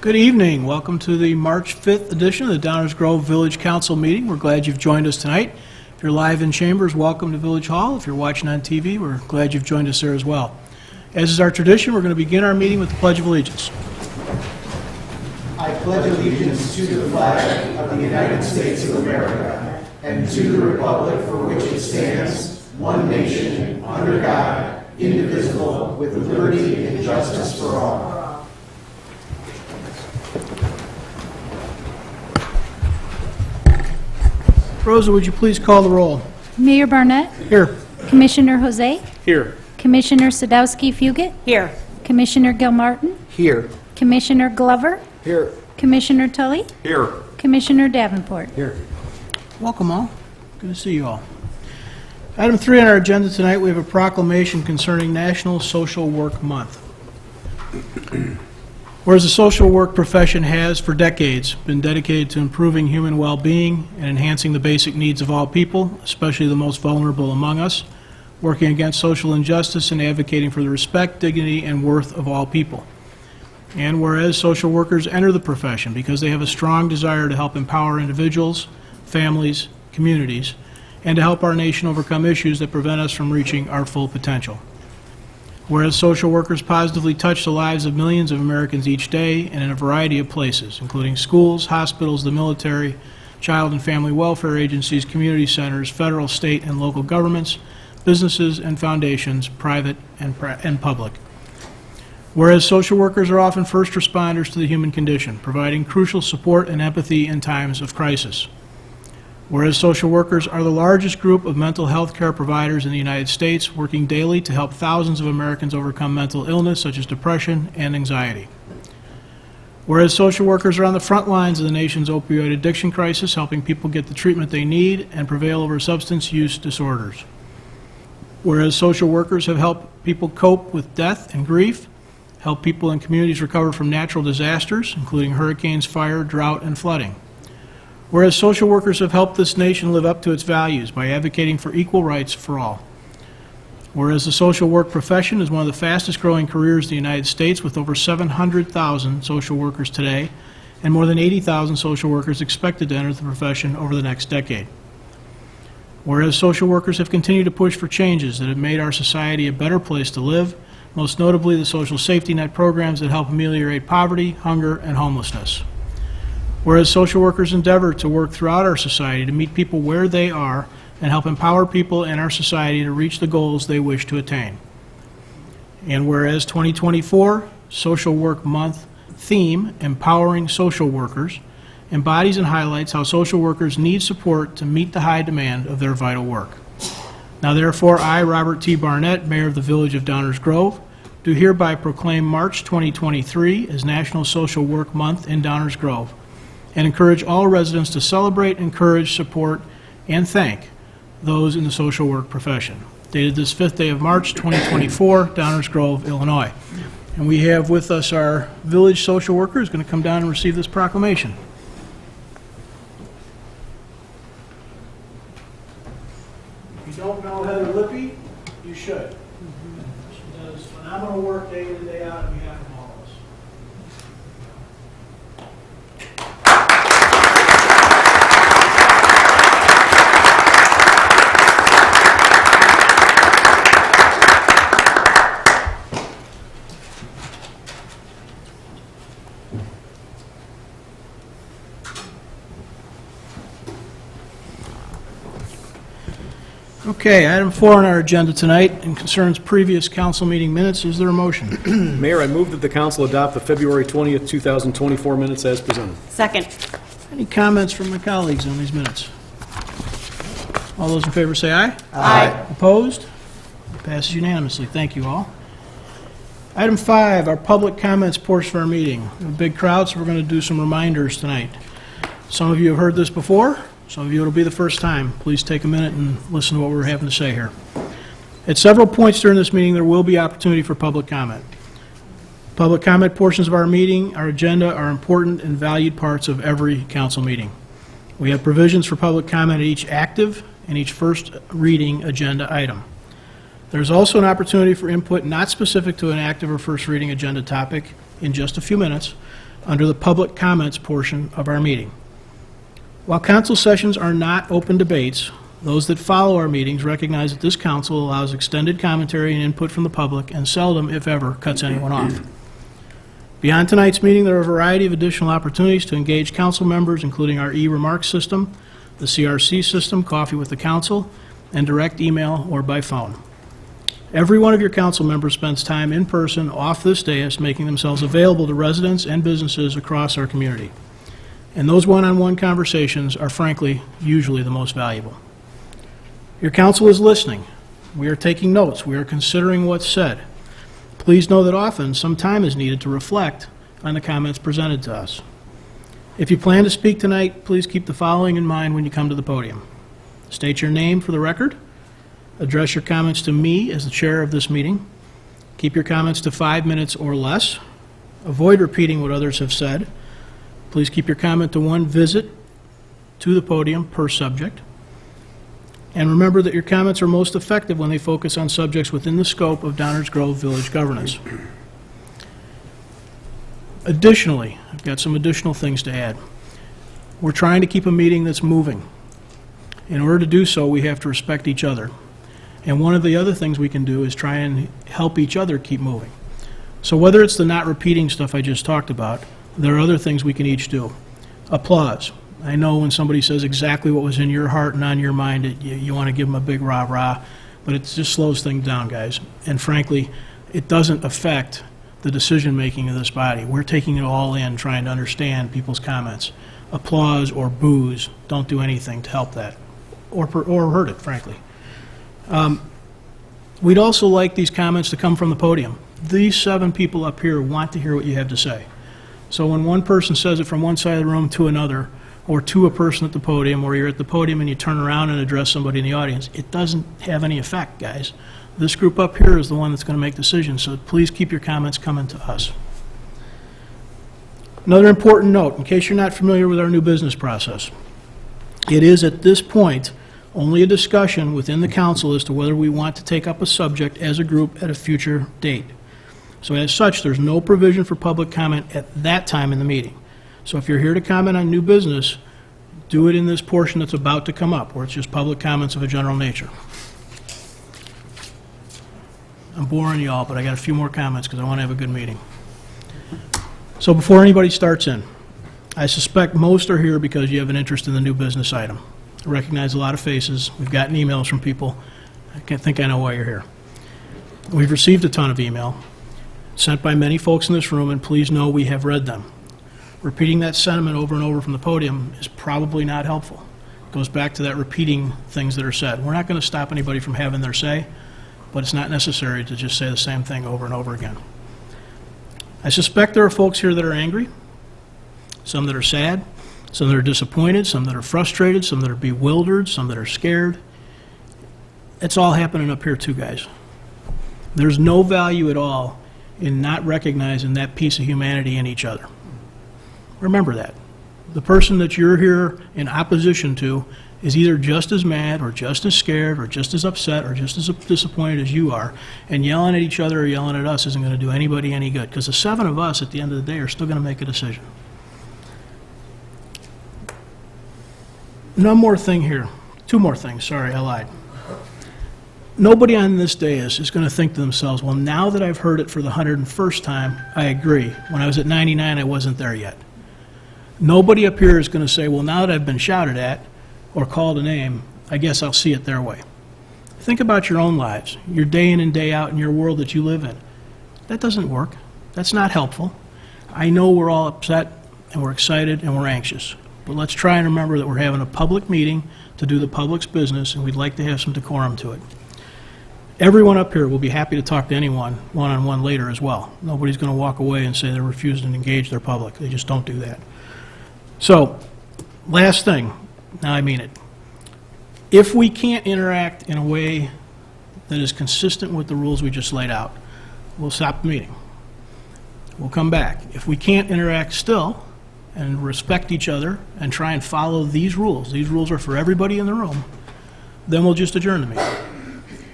Good evening. Welcome to the March 5th edition of the Downers Grove Village Council meeting. We're glad you've joined us tonight. If you're live in chambers, welcome to Village Hall. If you're watching on TV, we're glad you've joined us there as well. As is our tradition, we're going to begin our meeting with the Pledge of Allegiance. I pledge allegiance to the flag of the United States of America and to the republic for which it stands, one nation, under God, indivisible, with liberty and justice for all. Rosa, would you please call the roll? Mayor Barnett. Here. Commissioner Jose. Here. Commissioner Sadowski-Fugit. Here. Commissioner Gilmartin. Here. Commissioner Glover. Here. Commissioner Tully. Here. Commissioner Davenport. Here. Welcome all. Good to see you all. Item 3 on our agenda tonight, we have a proclamation concerning National Social Work Month. Whereas the social work profession has, for decades, been dedicated to improving human well-being and enhancing the basic needs of all people, especially the most vulnerable among us, working against social injustice and advocating for the respect, dignity, and worth of all people. And whereas social workers enter the profession because they have a strong desire to help empower individuals, families, communities, and to help our nation overcome issues that prevent us from reaching our full potential. Whereas social workers positively touch the lives of millions of Americans each day and in a variety of places, including schools, hospitals, the military, child and family welfare agencies, community centers, federal, state, and local governments, businesses and foundations, private and public. Whereas social workers are often first responders to the human condition, providing crucial support and empathy in times of crisis. Whereas social workers are the largest group of mental health care providers in the United States, working daily to help thousands of Americans overcome mental illness such as depression and anxiety. Whereas social workers are on the front lines of the nation's opioid addiction crisis, helping people get the treatment they need and prevail over substance use disorders. Whereas social workers have helped people cope with death and grief, help people in communities recover from natural disasters, including hurricanes, fire, drought, and flooding. Whereas social workers have helped this nation live up to its values by advocating for equal rights for all. Whereas the social work profession is one of the fastest growing careers in the United States, with over 700,000 social workers today and more than 80,000 social workers expected to enter the profession over the next decade. Whereas social workers have continued to push for changes that have made our society a better place to live, most notably the social safety net programs that help ameliorate poverty, hunger, and homelessness. Whereas social workers endeavor to work throughout our society to meet people where they are and help empower people in our society to reach the goals they wish to attain. And whereas 2024 Social Work Month theme, Empowering Social Workers, embodies and highlights how social workers need support to meet the high demand of their vital work. Now therefore, I, Robert T. Barnett, Mayor of the Village of Downers Grove, do hereby proclaim March 2023 as National Social Work Month in Downers Grove, and encourage all residents to celebrate, encourage, support, and thank those in the social work profession. Dated this 5th day of March, 2024, Downers Grove, Illinois. And we have with us our village social worker who's going to come down and receive this proclamation. If you don't know Heather Lippy, you should. She does phenomenal work day in and day out on behalf of all of us. Okay, item 4 on our agenda tonight and concerns previous council meeting minutes. Is there a motion? Mayor, I move that the council adopt the February 20th, 2024 minutes as presented. Second. Any comments from my colleagues on these minutes? All those in favor say aye. Aye. Opposed? Passes unanimously. Thank you all. Item 5, our public comments portion of our meeting. We have a big crowd, so we're going to do some reminders tonight. Some of you have heard this before. Some of you it'll be the first time. Please take a minute and listen to what we're having to say here. At several points during this meeting, there will be opportunity for public comment. Public comment portions of our meeting, our agenda, are important and valued parts of every council meeting. We have provisions for public comment at each active and each first reading agenda item. There's also an opportunity for input not specific to an active or first reading agenda topic in just a few minutes, under the public comments portion of our meeting. While council sessions are not open debates, those that follow our meetings recognize that this council allows extended commentary and input from the public and seldom, if ever, cuts anyone off. Beyond tonight's meeting, there are a variety of additional opportunities to engage council members, including our e-remarks system, the CRC system, Coffee with the Council, and direct email or by phone. Every one of your council members spends time in person off this dais making themselves available to residents and businesses across our community. And those one-on-one conversations are, frankly, usually the most valuable. Your council is listening. We are taking notes. We are considering what's said. Please know that often some time is needed to reflect on the comments presented to us. If you plan to speak tonight, please keep the following in mind when you come to the podium. State your name for the record. Address your comments to me as the chair of this meeting. Keep your comments to 5 minutes or less. Avoid repeating what others have said. Please keep your comment to one visit to the podium per subject. And remember that your comments are most effective when they focus on subjects within the scope of Downers Grove Village governance. Additionally, I've got some additional things to add. We're trying to keep a meeting that's moving. In order to do so, we have to respect each other. And one of the other things we can do is try and help each other keep moving. So whether it's the not repeating stuff I just talked about, there are other things we can each do. Applause. I know when somebody says exactly what was in your heart and on your mind, you want to give them a big rah-rah, but it just slows things down, guys. And frankly, it doesn't affect the decision-making of this body. We're taking it all in, trying to understand people's comments. Applause or boos don't do anything to help that, or hurt it, frankly. We'd also like these comments to come from the podium. These 7 people up here want to hear what you have to say. So when one person says it from one side of the room to another, or to a person at the podium, or you're at the podium and you turn around and address somebody in the audience, it doesn't have any effect, guys. This group up here is the one that's going to make decisions, so please keep your comments coming to us. Another important note, in case you're not familiar with our new business process, it is at this point only a discussion within the council as to whether we want to take up a subject as a group at a future date. So as such, there's no provision for public comment at that time in the meeting. So if you're here to comment on new business, do it in this portion that's about to come up, where it's just public comments of a general nature. I'm boring you all, but I got a few more comments because I want to have a good meeting. So before anybody starts in, I suspect most are here because you have an interest in the new business item. I recognize a lot of faces. We've gotten emails from people. I can't think I know why you're here. We've received a ton of email sent by many folks in this room, and please know we have read them. Repeating that sentiment over and over from the podium is probably not helpful. It goes back to that repeating things that are said. We're not going to stop anybody from having their say, but it's not necessary to just say the same thing over and over again. I suspect there are folks here that are angry, some that are sad, some that are disappointed, some that are frustrated, some that are bewildered, some that are scared. It's all happening up here too, guys. There's no value at all in not recognizing that piece of humanity in each other. Remember that. The person that you're here in opposition to is either just as mad or just as scared or just as upset or just as disappointed as you are, and yelling at each other or yelling at us isn't going to do anybody any good, because the 7 of us at the end of the day are still going to make a decision. One more thing here. 2 more things. Sorry, I lied. Nobody on this dais is going to think to themselves, well, now that I've heard it for the 101st time, I agree. When I was at 99, I wasn't there yet. Nobody up here is going to say, well, now that I've been shouted at or called a name, I guess I'll see it their way. Think about your own lives, your day in and day out in your world that you live in. That doesn't work. That's not helpful. I know we're all upset and we're excited and we're anxious, but let's try and remember that we're having a public meeting to do the public's business, and we'd like to have some decorum to it. Everyone up here will be happy to talk to anyone one-on-one later as well. Nobody's going to walk away and say they're refusing to engage their public. They just don't do that. So, last thing, now I mean it. If we can't interact in a way that is consistent with the rules we just laid out, we'll stop the meeting. We'll come back. If we can't interact still and respect each other and try and follow these rules are for everybody in the room, then we'll just adjourn the meeting.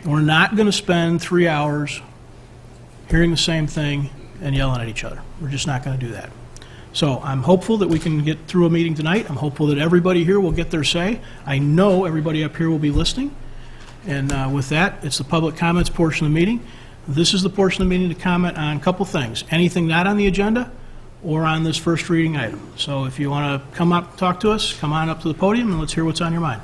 We're not going to spend 3 hours hearing the same thing and yelling at each other. We're just not going to do that. So I'm hopeful that we can get through a meeting tonight. I'm hopeful that everybody here will get their say. I know everybody up here will be listening. And with that, it's the public comments portion of the meeting. This is the portion of the meeting to comment on a couple things. Anything not on the agenda or on this first reading item. So if you want to come up and talk to us, come on up to the podium and let's hear what's on your mind.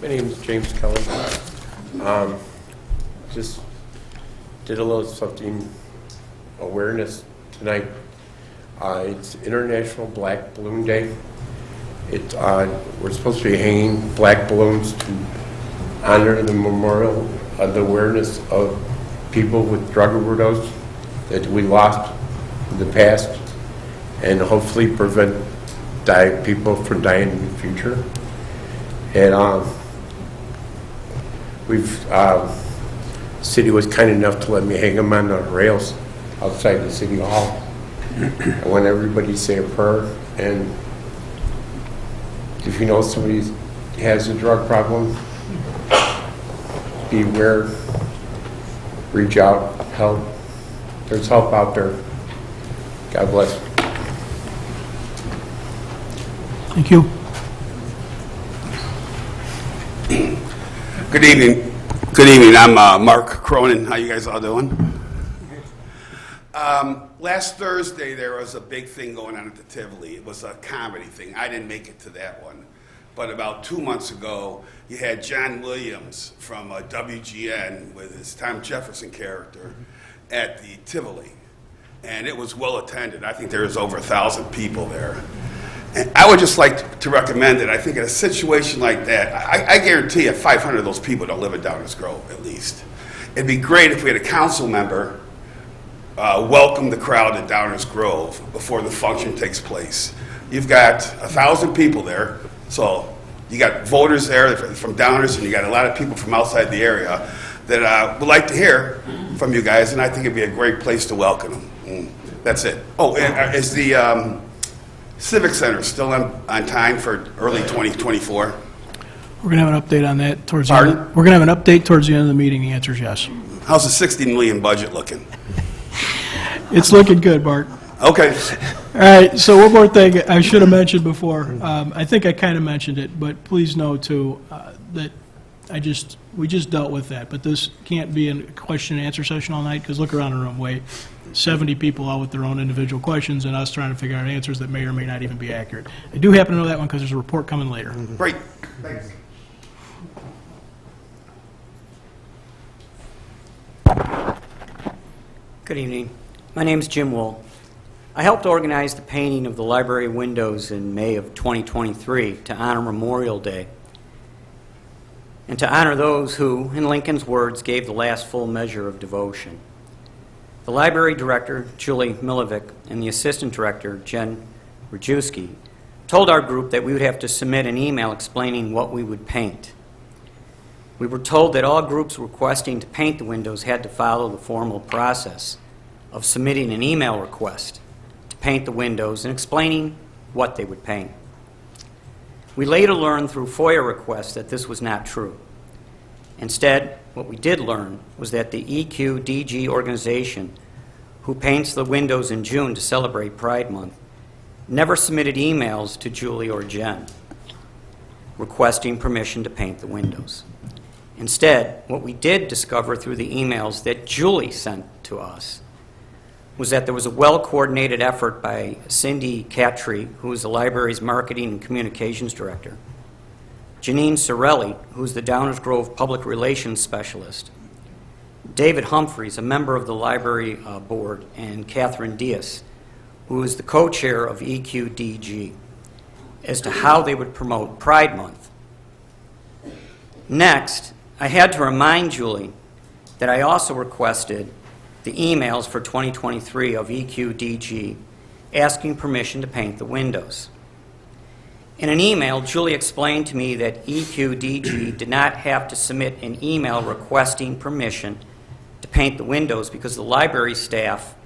My name is James Kelly. Just did a little something awareness tonight. It's International Black Balloon Day. We're supposed to be hanging black balloons to honor the memorial of the awareness of people with drug overdose that we lost in the past, and hopefully prevent people from dying in the future. And city was kind enough to let me hang them on the rails outside the city hall. I want everybody to say a prayer, and if you know somebody has a drug problem, beware, reach out, help. There's help out there. God bless. Thank you. Good evening. Good evening. I'm Mark Cronin. How you guys all doing? Last Thursday there was a big thing going on at the Tivoli. It was a comedy thing. I didn't make it to that one. But about 2 months ago, you had John Williams from WGN with his Tom Jefferson character at the Tivoli. And it was well attended. I think there was over 1,000 people there. And I would just like to recommend that I think in a situation like that, I guarantee you 500 of those people don't live in Downers Grove, at least. It'd be great if we had a council member welcome the crowd at Downers Grove before the function takes place. You've got 1,000 people there, so you got voters there from Downers, and you got a lot of people from outside the area that would like to hear from you guys, and I think it'd be a great place to welcome them. And that's it. Oh, and is the Civic Center still on time for early 2024? We're going to have an update on that towards the Pardon? end. We're going to have an update towards the end of the meeting. The answer is yes. How's the 60 million budget looking? It's looking good, Bart. Okay. All right, so one more thing I should have mentioned before. I think I kind of mentioned it, but please know, too, that we just dealt with that. But this can't be a question and answer session all night, because look around the room, wait. 70 people all with their own individual questions and us trying to figure out answers that may or may not even be accurate. I do happen to know that one because there's a report coming later. Great. Thanks. Good evening. My name is Jim Wool. I helped organize the painting of the library windows in May of 2023 to honor Memorial Day and to honor those who, in Lincoln's words, gave the last full measure of devotion. The library director, Julie Milovic, and the assistant director, Jen Rajewski, told our group that we would have to submit an email explaining what we would paint. We were told that all groups requesting to paint the windows had to follow the formal process of submitting an email request to paint the windows and explaining what they would paint. We later learned through FOIA requests that this was not true. Instead, what we did learn was that the EQDG organization, who paints the windows in June to celebrate Pride Month, never submitted emails to Julie or Jen requesting permission to paint the windows. Instead, what we did discover through the emails that Julie sent to us was that there was a well-coordinated effort by Cindy Cattry, who is the library's marketing and communications director, Janine Sorelli, who's the Downers Grove Public Relations Specialist, David Humphreys, a member of the library board, and Catherine Diaz, who is the co-chair of EQDG, as to how they would promote Pride Month. Next, I had to remind Julie that I also requested the emails for 2023 of EQDG asking permission to paint the windows. In an email, Julie explained to me that EQDG did not have to submit an email requesting permission to paint the windows because the library staff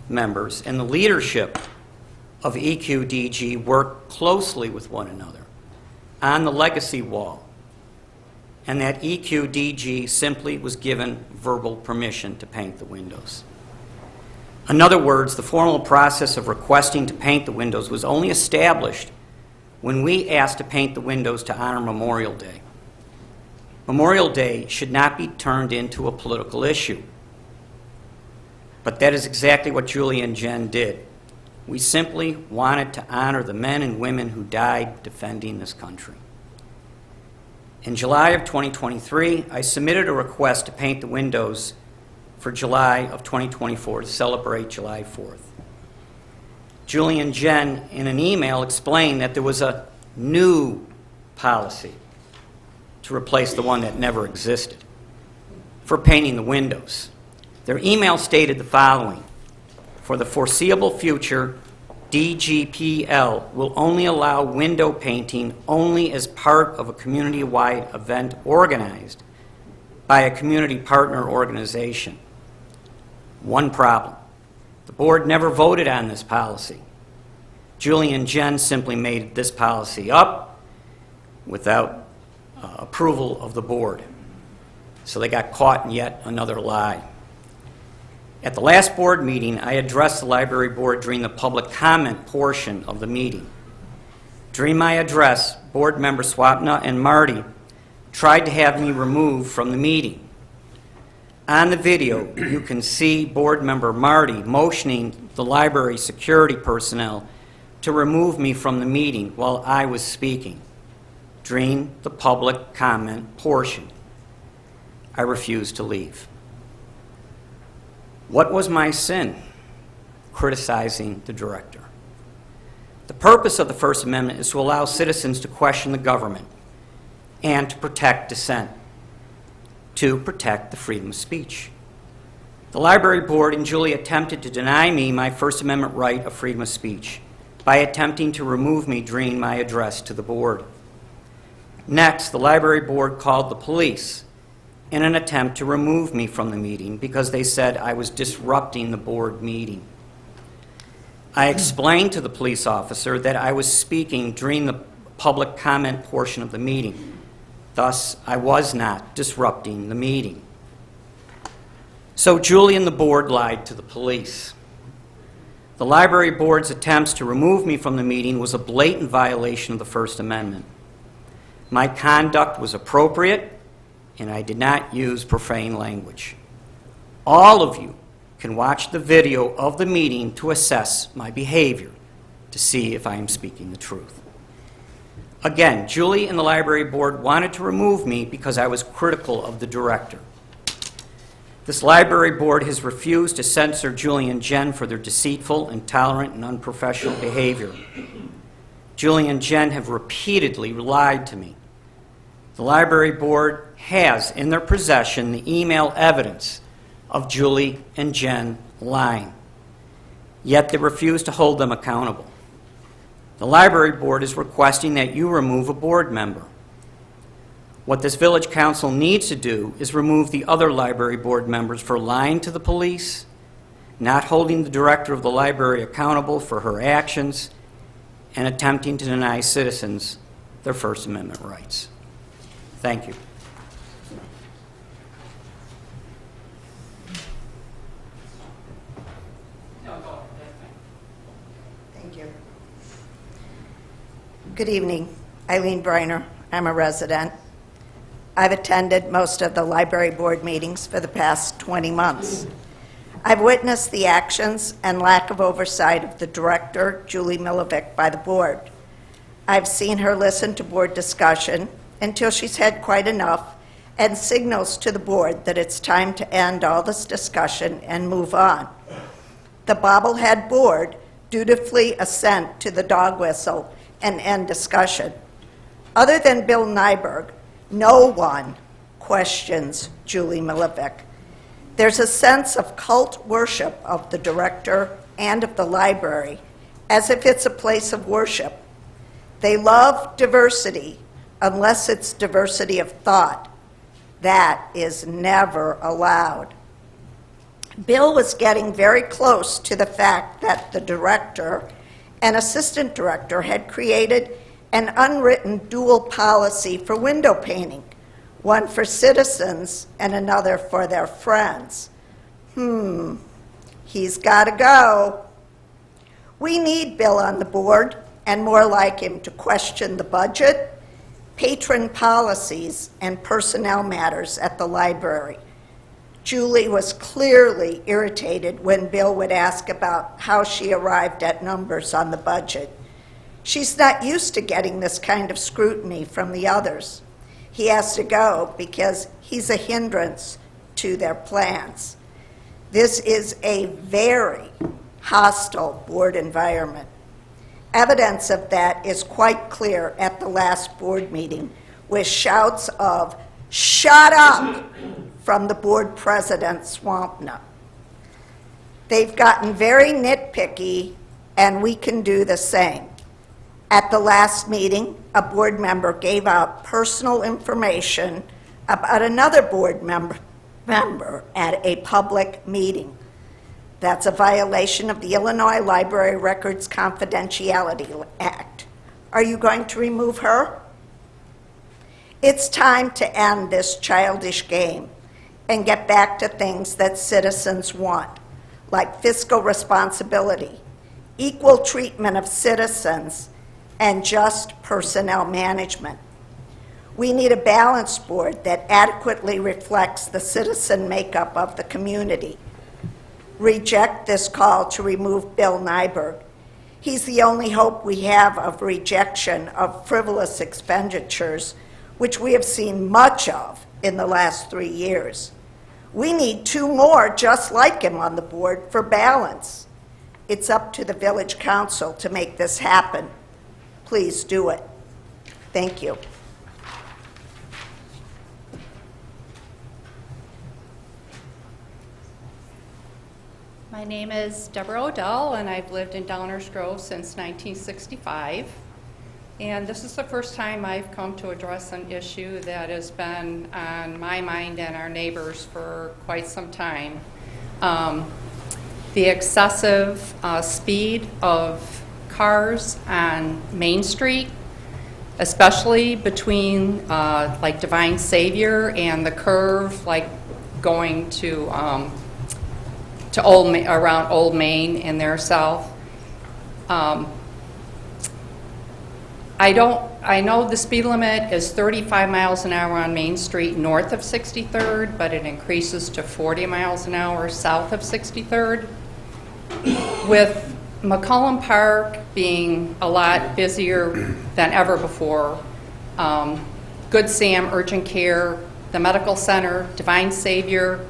members and the leadership of EQDG work closely with one another on the legacy wall and that EQDG simply was given verbal permission to paint the windows. In other words, the formal process of requesting to paint the windows was only established when we asked to paint the windows to honor Memorial Day. Memorial Day should not be turned into a political issue. But that is exactly what Julie and Jen did. We simply wanted to honor the men and women who died defending this country. In July of 2023, I submitted a request to paint the windows for July of 2024 to celebrate July 4th. Julie and Jen, in an email, explained that there was a new policy to replace the one that never existed for painting the windows. Their email stated the following: for the foreseeable future, DGPL will only allow window painting only as part of a community-wide event organized by a community partner organization. One problem: the board never voted on this policy. Julie and Jen simply made this policy up without approval of the board. So they got caught in yet another lie. At the last board meeting, I addressed the library board during the public comment portion of the meeting. During my address, board member Swapna and Marty tried to have me removed from the meeting. On the video, you can see board member Marty motioning the library security personnel to remove me from the meeting while I was speaking during the public comment portion. I refused to leave. What was my sin? Criticizing the director. The purpose of the First Amendment is to allow citizens to question the government and to protect dissent, to protect the freedom of speech. The library board and Julie attempted to deny me my First Amendment right of freedom of speech by attempting to remove me during my address to the board. Next, the library board called the police in an attempt to remove me from the meeting because they said I was disrupting the board meeting. I explained to the police officer that I was speaking during the public comment portion of the meeting. Thus, I was not disrupting the meeting. So Julie and the board lied to the police. The library board's attempts to remove me from the meeting was a blatant violation of the First Amendment. My conduct was appropriate, and I did not use profane language. All of you can watch the video of the meeting to assess my behavior to see if I am speaking the truth. Again, Julie and the library board wanted to remove me because I was critical of the director. This library board has refused to censor Julie and Jen for their deceitful, intolerant, and unprofessional behavior. Julie and Jen have repeatedly lied to me. The library board has in their possession the email evidence of Julie and Jen lying, yet they refuse to hold them accountable. The library board is requesting that you remove a board member. What this village council needs to do is remove the other library board members for lying to the police, not holding the director of the library accountable for her actions, and attempting to deny citizens their First Amendment rights. Thank you. Thank you. Good evening. Eileen Briner. I'm a resident. I've attended most of the library board meetings for the past 20 months. I've witnessed the actions and lack of oversight of the director, Julie Milovic, by the board. I've seen her listen to board discussion until she's had quite enough and signals to the board that it's time to end all this discussion and move on. The bobblehead board dutifully assent to the dog whistle and end discussion. Other than Bill Nyberg, no one questions Julie Milovic. There's a sense of cult worship of the director and of the library, as if it's a place of worship. They love diversity, unless it's diversity of thought. That is never allowed. Bill was getting very close to the fact that the director and assistant director had created an unwritten dual policy for window painting, one for citizens and another for their friends. He's got to go. We need Bill on the board, and more like him, to question the budget, patron policies, and personnel matters at the library. Julie was clearly irritated when Bill would ask about how she arrived at numbers on the budget. She's not used to getting this kind of scrutiny from the others. He has to go because he's a hindrance to their plans. This is a very hostile board environment. Evidence of that is quite clear at the last board meeting, with shouts of "shut up" from the board president, Swampna. They've gotten very nitpicky, and we can do the same. At the last meeting, a board member gave out personal information about another board member at a public meeting. That's a violation of the Illinois Library Records Confidentiality Act. Are you going to remove her? It's time to end this childish game and get back to things that citizens want, like fiscal responsibility, equal treatment of citizens, and just personnel management. We need a balanced board that adequately reflects the citizen makeup of the community. Reject this call to remove Bill Nyberg. He's the only hope we have of rejection of frivolous expenditures, which we have seen much of in the last 3 years. We need 2 more just like him on the board for balance. It's up to the village council to make this happen. Please do it. Thank you. My name is Deborah Odell, and I've lived in Downers Grove since 1965. And this is the first time I've come to address an issue that has been on my mind and our neighbors for quite some time. The excessive speed of cars on Main Street, especially between like Divine Savior and the curve, like going to around Old Main and there south. I know the speed limit is 35 miles an hour on Main Street north of 63rd, but it increases to 40 miles an hour south of 63rd. With McCullum Park being a lot busier than ever before, Good Sam Urgent Care, the medical center, Divine Savior,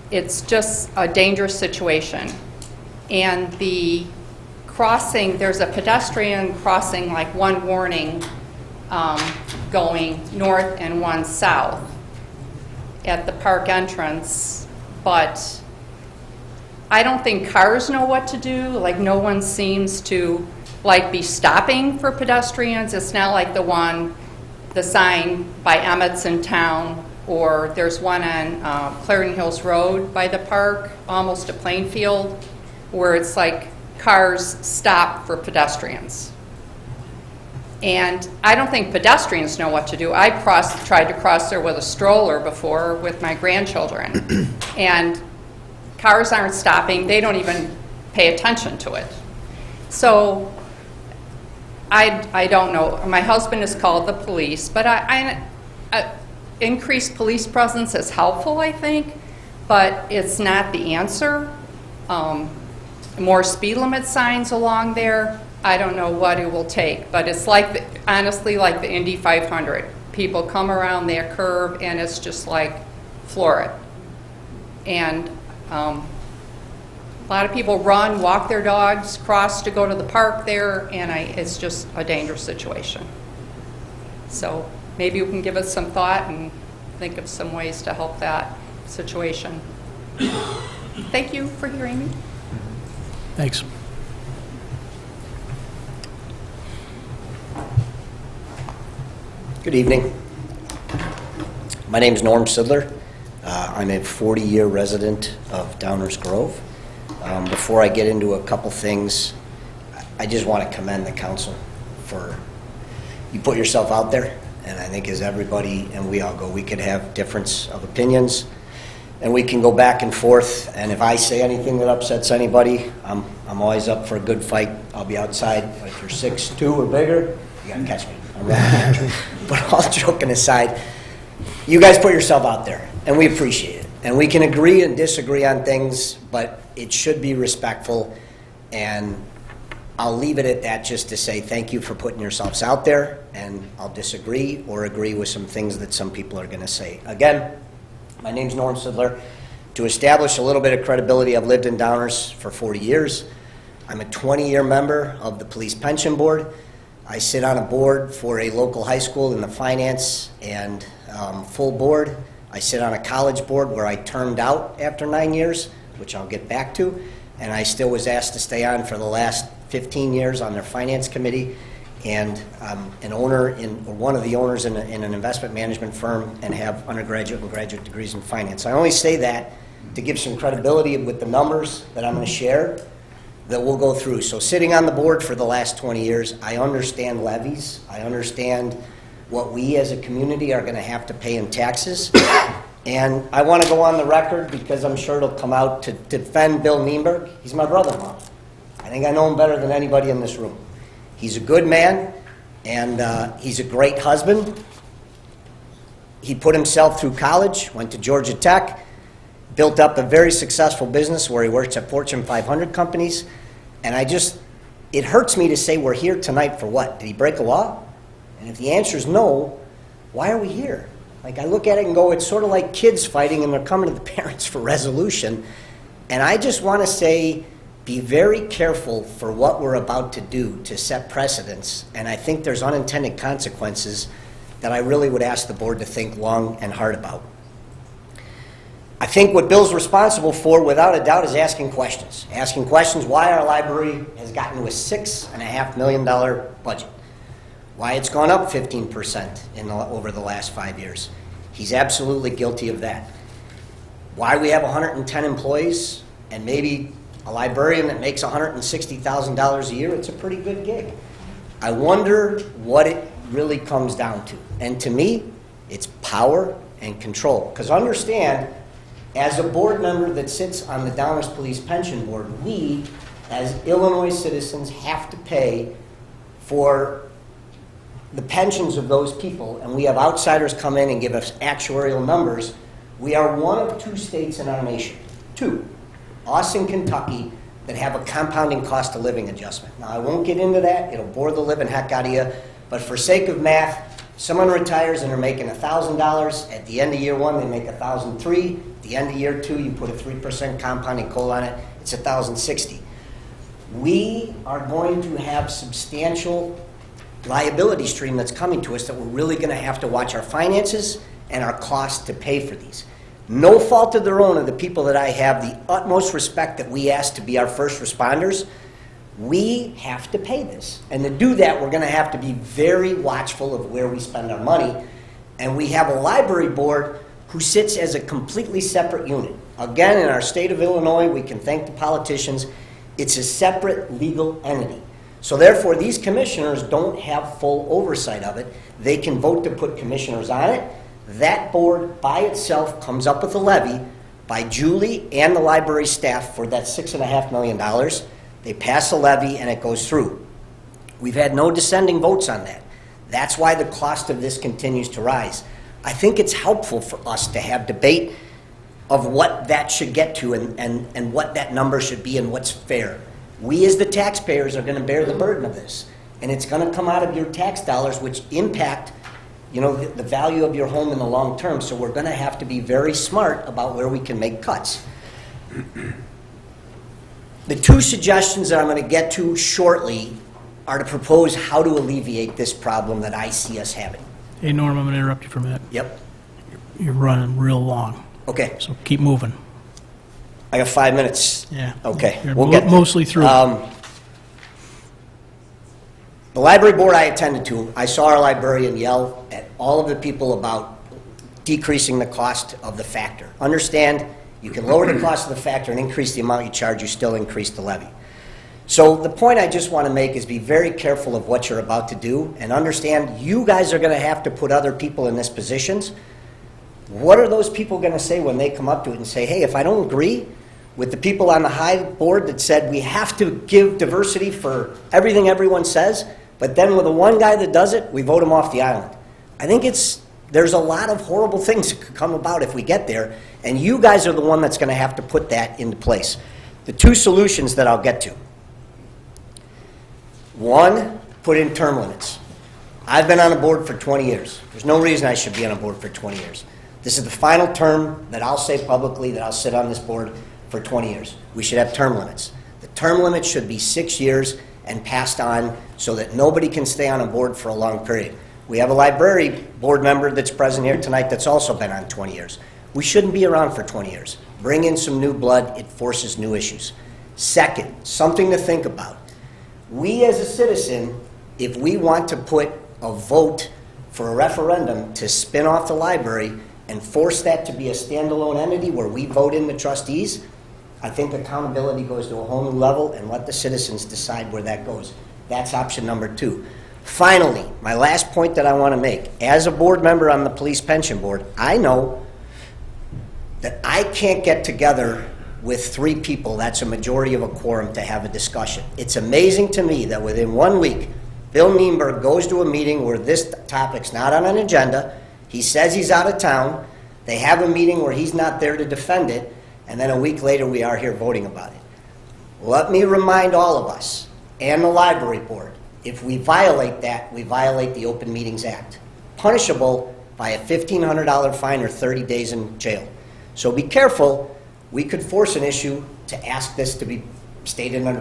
it's just a dangerous situation. And the crossing, there's a pedestrian crossing, like one warning going north and one south at the park entrance, but I don't think cars know what to do. Like, no one seems to be stopping for pedestrians. It's not like the sign by Emmett's in town, or there's one on Clarendon Hills Road by the park, almost to Plainfield, where it's like cars stop for pedestrians. And I don't think pedestrians know what to do. I tried to cross there with a stroller before with my grandchildren, and cars aren't stopping. They don't even pay attention to it. So I don't know. My husband has called the police, but increased police presence is helpful, I think, but it's not the answer. More speed limit signs along there, I don't know what it will take, but it's honestly like the Indy 500. People come around that curve and it's just like, floor it. And a lot of people run, walk their dogs, cross to go to the park there, and it's just a dangerous situation. So maybe you can give us some thought and think of some ways to help that situation. Thank you for hearing me. Thanks. Good evening. My name is Norm Sidler. I'm a 40-year resident of Downers Grove. Before I get into a couple things, I just want to commend the council for, you put yourself out there And I think as everybody, and we all go, we could have difference of opinions, and we can go back and forth. And if I say anything that upsets anybody, I'm always up for a good fight. I'll be outside. But if you're 6'2" or bigger, you gotta catch me. I'm running after you. But all joking aside, you guys put yourself out there, and we appreciate it. And we can agree and disagree on things, but it should be respectful. And I'll leave it at that, just to say thank you for putting yourselves out there, and I'll disagree or agree with some things that some people are going to say. Again, my name's Norm Sidler. To establish a little bit of credibility, I've lived in Downers for 40 years. I'm a 20-year member of the Police Pension Board. I sit on a board for a local high school in the finance and full board. I sit on a college board where I turned out after 9 years, which I'll get back to, and I still was asked to stay on for the last 15 years on their finance committee, and an owner or one of the owners in an investment management firm, and have undergraduate and graduate degrees in finance. I only say that to give some credibility with the numbers that I'm going to share that we'll go through. So sitting on the board for the last 20 years, I understand levies. I understand what we as a community are going to have to pay in taxes. And I want to go on the record, because I'm sure it'll come out, to defend Bill Nienberg. He's my brother-in-law. I think I know him better than anybody in this room. He's a good man, and he's a great husband. He put himself through college, went to Georgia Tech, built up a very successful business where he works at Fortune 500 companies. And it hurts me to say we're here tonight for what? Did he break a law? And if the answer is no, why are we here? Like, I look at it and go, it's sort of like kids fighting and they're coming to the parents for resolution. And I just want to say, be very careful for what we're about to do to set precedents. And I think there's unintended consequences that I really would ask the board to think long and hard about. I think what Bill's responsible for, without a doubt, is asking questions. Asking questions why our library has gotten to a $6.5 million budget. Why it's gone up 15% over the last 5 years. He's absolutely guilty of that. Why we have 110 employees and maybe a librarian that makes $160,000 a year, it's a pretty good gig. I wonder what it really comes down to. And to me, it's power and control. Because understand, as a board member that sits on the Downers Police Pension Board, we, as Illinois citizens, have to pay for the pensions of those people, and we have outsiders come in and give us actuarial numbers. We are one of 2 states in our nation, 2, us and Kentucky, that have a compounding cost of living adjustment. Now, I won't get into that. It'll bore the living heck out of you. But for sake of math, someone retires and they're making $1,000. At the end of year 1, they make $1,003. At the end of year 2, you put a 3% compounding COLA on it, it's $1,060. We are going to have substantial liability stream that's coming to us that we're really going to have to watch our finances and our costs to pay for these. No fault of their own of the people that I have the utmost respect that we ask to be our first responders. We have to pay this. And to do that, we're going to have to be very watchful of where we spend our money. And we have a library board who sits as a completely separate unit. Again, in our state of Illinois, we can thank the politicians, it's a separate legal entity. So therefore, these commissioners don't have full oversight of it. They can vote to put commissioners on it. That board by itself comes up with a levy by Julie and the library staff for that $6.5 million. They pass a levy and it goes through. We've had no dissenting votes on that. That's why the cost of this continues to rise. I think it's helpful for us to have debate of what that should get to and what that number should be and what's fair. We as the taxpayers are going to bear the burden of this. And it's going to come out of your tax dollars, which impact, the value of your home in the long term. So we're going to have to be very smart about where we can make cuts. The 2 suggestions that I'm going to get to shortly are to propose how to alleviate this problem that I see us having. Hey, Norm, I'm going to interrupt you for a minute. Yep. You're running real long, Okay. so keep moving. I got 5 minutes. Yeah. Okay. You're We'll get there. mostly through. The library board I attended to, I saw our librarian yell at all of the people about decreasing the cost of the factor. Understand, you can lower the cost of the factor and increase the amount you charge, you still increase the levy. So the point I just want to make is be very careful of what you're about to do and understand you guys are going to have to put other people in these positions. What are those people going to say when they come up to it and say, hey, if I don't agree with the people on the high board that said we have to give diversity for everything everyone says, but then with the one guy that does it, we vote him off the island. I think there's a lot of horrible things that could come about if we get there, and you guys are the one that's going to have to put that into place. The two solutions that I'll get to. One, put in term limits. I've been on a board for 20 years. There's no reason I should be on a board for 20 years. This is the final term that I'll say publicly that I'll sit on this board for 20 years. We should have term limits. The term limit should be 6 years and passed on so that nobody can stay on a board for a long period. We have a library board member that's present here tonight that's also been on 20 years. We shouldn't be around for 20 years. Bring in some new blood. It forces new issues. Second, something to think about. We as a citizen, if we want to put a vote for a referendum to spin off the library and force that to be a standalone entity where we vote in the trustees, I think accountability goes to a whole new level, and let the citizens decide where that goes. That's option number 2. Finally, my last point that I want to make, as a board member on the police pension board, I know that I can't get together with 3 people, that's a majority of a quorum, to have a discussion. It's amazing to me that within 1 week, Bill Nienberg goes to a meeting where this topic's not on an agenda, he says he's out of town, they have a meeting where he's not there to defend it, and then a week later we are here voting about it. Let me remind all of us, and the library board, if we violate that, we violate the Open Meetings Act, punishable by a $1,500 fine or 30 days in jail. So be careful. We could force an issue to ask this to be stated under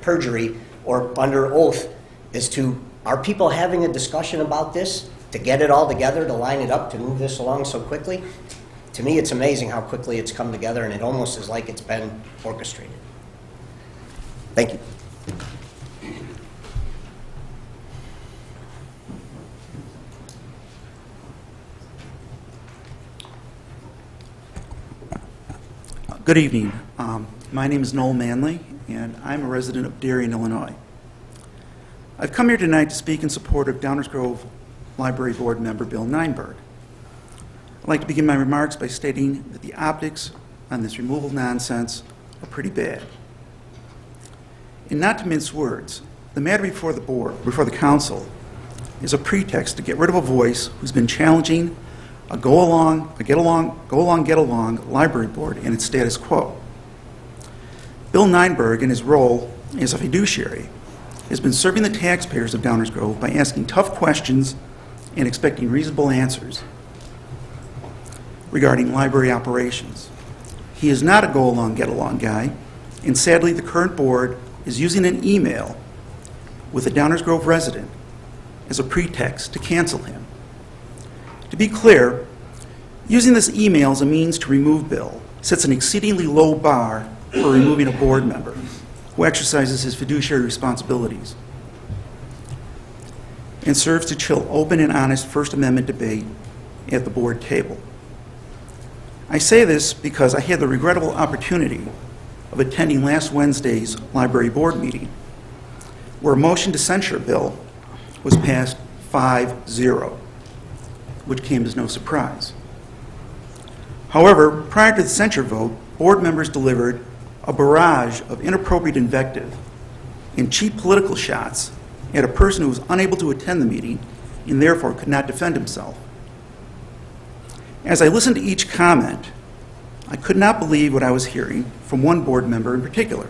perjury or under oath as to, are people having a discussion about this to get it all together, to line it up, to move this along so quickly? To me, it's amazing how quickly it's come together, and it almost is like it's been orchestrated. Thank you. Good evening. My name is Noel Manley, and I'm a resident of Darien, Illinois. I've come here tonight to speak in support of Downers Grove Library Board member Bill Nienberg. I'd like to begin my remarks by stating that the optics on this removal nonsense are pretty bad. And not to mince words, the matter before the council, is a pretext to get rid of a voice who's been challenging a go along, get along library board and its status quo. Bill Nienberg, in his role as a fiduciary, has been serving the taxpayers of Downers Grove by asking tough questions and expecting reasonable answers regarding library operations. He is not a go along, get along guy, and sadly the current board is using an email with a Downers Grove resident as a pretext to cancel him. To be clear, using this email as a means to remove Bill sets an exceedingly low bar for removing a board member who exercises his fiduciary responsibilities and serves to chill open and honest First Amendment debate at the board table. I say this because I had the regrettable opportunity of attending last Wednesday's library board meeting, where a motion to censure Bill was passed 5-0. Which came as no surprise. However, prior to the censure vote, board members delivered a barrage of inappropriate invective and cheap political shots at a person who was unable to attend the meeting and therefore could not defend himself. As I listened to each comment, I could not believe what I was hearing from one board member in particular.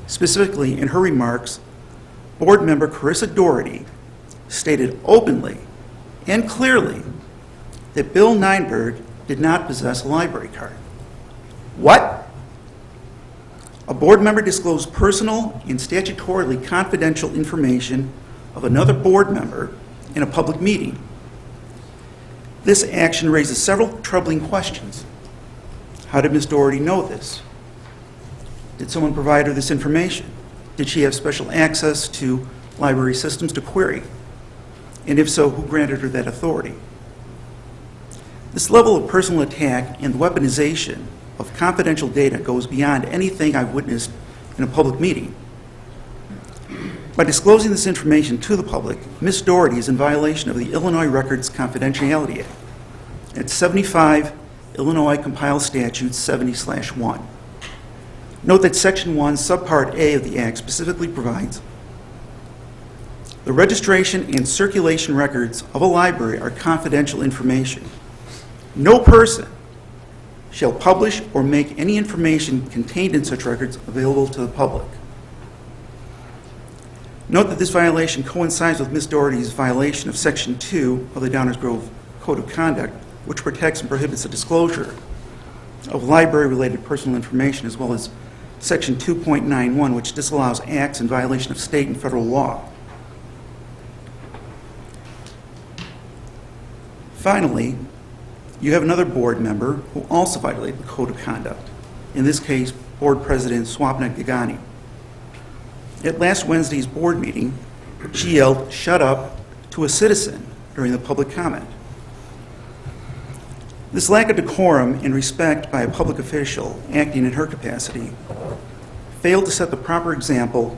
Specifically, in her remarks, board member Carissa Doherty stated openly and clearly that Bill Nienberg did not possess a library card. What? A board member disclosed personal and statutorily confidential information of another board member in a public meeting. This action raises several troubling questions. How did Ms. Doherty know this? Did someone provide her this information? Did she have special access to library systems to query? And if so, who granted her that authority? This level of personal attack and weaponization of confidential data goes beyond anything I've witnessed in a public meeting. By disclosing this information to the public, Ms. Doherty is in violation of the Illinois Records Confidentiality Act. It's 75 Illinois Compiled Statute 70/1. Note that Section 1, Subpart A of the Act specifically provides the registration and circulation records of a library are confidential information. No person shall publish or make any information contained in such records available to the public. Note that this violation coincides with Ms. Doherty's violation of Section 2 of the Downers Grove Code of Conduct, which protects and prohibits the disclosure of library-related personal information, as well as Section 2.91, which disallows acts in violation of state and federal law. Finally, you have another board member who also violated the Code of Conduct, in this case, Board President Swapna Gagani. At last Wednesday's board meeting, she yelled, "Shut up," to a citizen during the public comment. This lack of decorum and respect by a public official acting in her capacity failed to set the proper example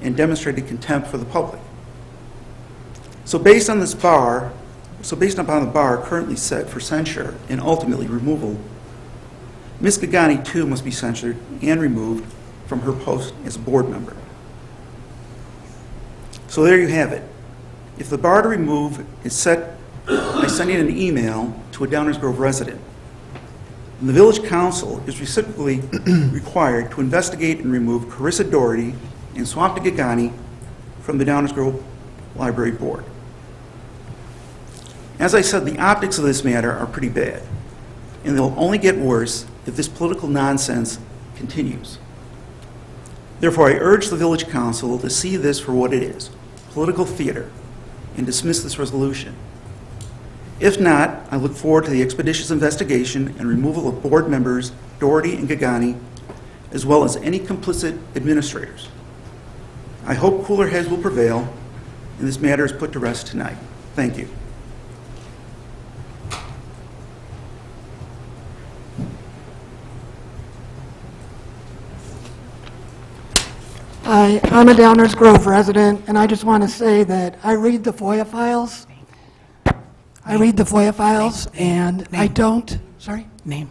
and demonstrated contempt for the public. So based upon the bar currently set for censure and ultimately removal, Ms. Gagani too must be censured and removed from her post as a board member. So there you have it. If the bar to remove is set by sending an email to a Downers Grove resident, then the village council is reciprocally required to investigate and remove Carissa Doherty and Swapna Gagani from the Downers Grove Library Board. As I said, the optics of this matter are pretty bad, and they'll only get worse if this political nonsense continues. Therefore, I urge the village council to see this for what it is, political theater, and dismiss this resolution. If not, I look forward to the expeditious investigation and removal of board members Doherty and Gagani, as well as any complicit administrators. I hope cooler heads will prevail, and this matter is put to rest tonight. Thank you. Hi, I'm a Downers Grove resident, and I just want to say that I read the FOIA files. And I don't, sorry? Name.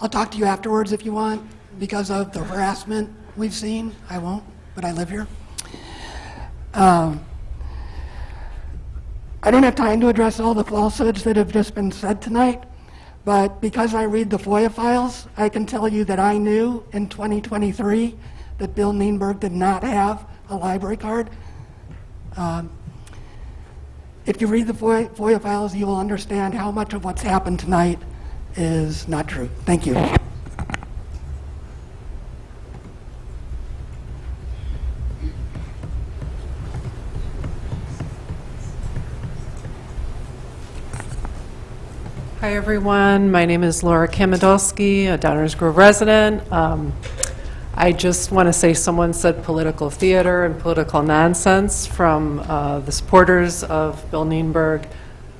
I'll talk to you afterwards if you want, because of the harassment we've seen. I won't, but I live here. I don't have time to address all the falsehoods that have just been said tonight, but because I read the FOIA files, I can tell you that I knew in 2023 that Bill Nienberg did not have a library card. If you read the FOIA files, you will understand how much of what's happened tonight is not true. Thank you. Hi, everyone. My name is Laura Kamidolski, a Downers Grove resident. I just want to say someone said political theater and political nonsense from the supporters of Bill Nienberg.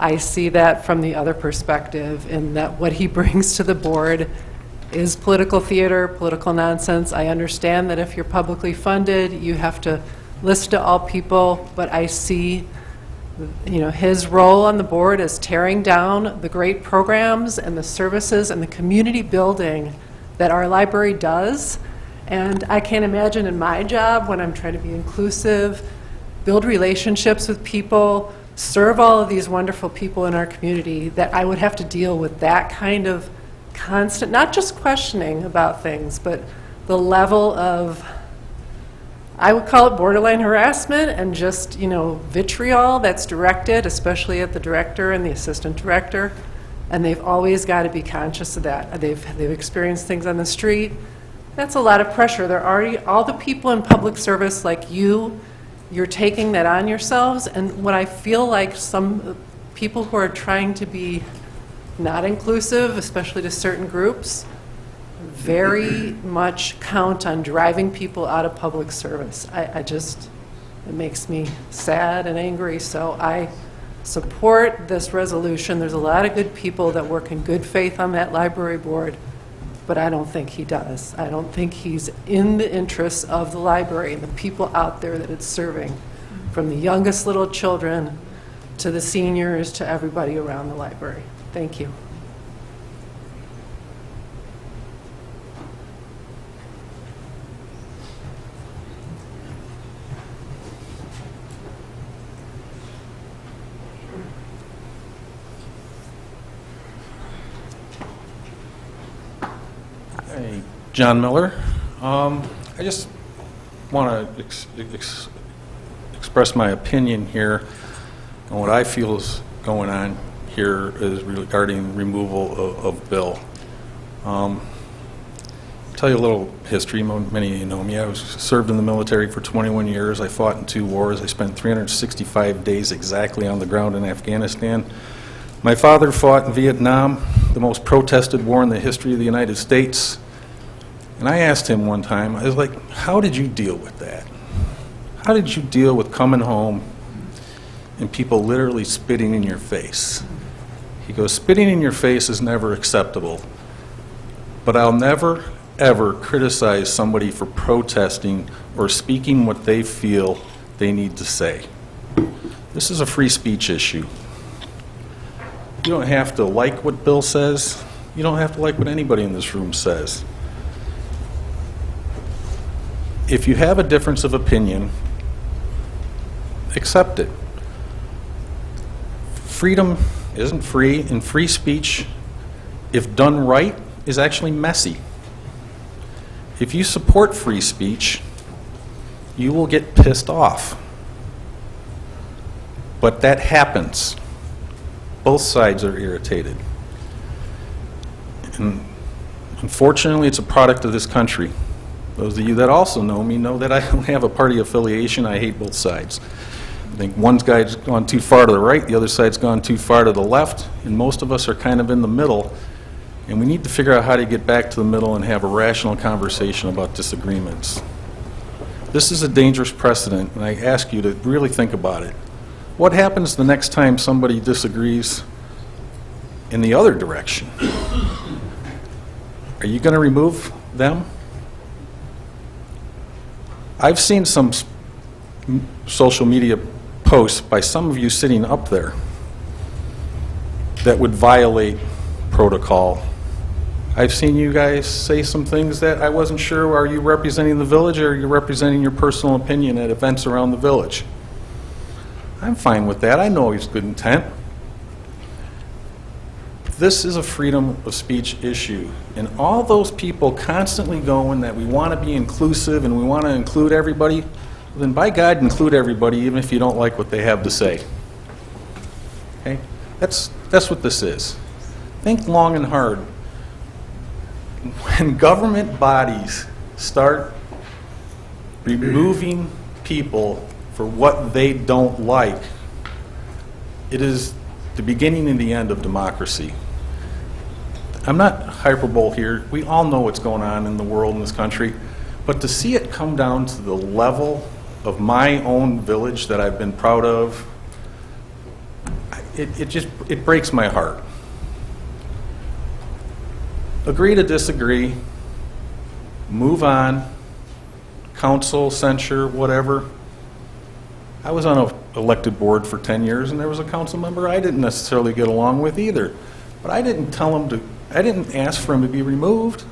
I see that from the other perspective, in that what he brings to the board is political theater, political nonsense. I understand that if you're publicly funded, you have to listen to all people, but I see his role on the board as tearing down the great programs and the services and the community building that our library does. And I can't imagine in my job, when I'm trying to be inclusive, build relationships with people, serve all of these wonderful people in our community, that I would have to deal with that kind of constant, not just questioning about things, but the level of, I would call it borderline harassment and just, vitriol that's directed, especially at the director and the assistant director. And they've always got to be conscious of that. They've experienced things on the street. That's a lot of pressure. They're already, all the people in public service like you're taking that on yourselves. And what I feel like some people who are trying to be not inclusive, especially to certain groups, very much count on driving people out of public service. It makes me sad and angry. So I support this resolution. There's a lot of good people that work in good faith on that library board. but I don't think he does. I don't think he's in the interests of the library and the people out there that it's serving, from the youngest little children to the seniors to everybody around the library. Thank you. Hey, John Miller. I just want to express my opinion here on what I feel is going on here is regarding removal of Bill. Tell you a little history. Many of you know me. I served in the military for 21 years. I fought in 2 wars. I spent 365 days exactly on the ground in Afghanistan. My father fought in Vietnam, the most protested war in the history of the United States. And I asked him one time, I was like, how did you deal with that? How did you deal with coming home and people literally spitting in your face? He goes, spitting in your face is never acceptable, but I'll never, ever criticize somebody for protesting or speaking what they feel they need to say. This is a free speech issue. You don't have to like what Bill says. You don't have to like what anybody in this room says. If you have a difference of opinion, accept it. Freedom isn't free, and free speech, if done right, is actually messy. If you support free speech, you will get pissed off. But that happens. Both sides are irritated. And unfortunately, it's a product of this country. Those of you that also know me know that I don't have a party affiliation. I hate both sides. I think one guy's gone too far to the right, the other side's gone too far to the left, and most of us are kind of in the middle. And we need to figure out how to get back to the middle and have a rational conversation about disagreements. This is a dangerous precedent, and I ask you to really think about it. What happens the next time somebody disagrees in the other direction? Are you going to remove them? I've seen some social media posts by some of you sitting up there that would violate protocol. I've seen you guys say some things that I wasn't sure, are you representing the village or are you representing your personal opinion at events around the village? I'm fine with that. I know he's good intent. This is a freedom of speech issue. And all those people constantly going that we want to be inclusive and we want to include everybody, well, then by God, include everybody even if you don't like what they have to say. Okay? That's what this is. Think long and hard. When government bodies start removing people for what they don't like, it is the beginning and the end of democracy. I'm not hyperbole here. We all know what's going on in the world in this country, but to see it come down to the level of my own village that I've been proud of, it breaks my heart. Agree to disagree, move on, counsel, censure, whatever. I was on an elected board for 10 years and there was a council member I didn't necessarily get along with either. But I didn't ask for him to be removed.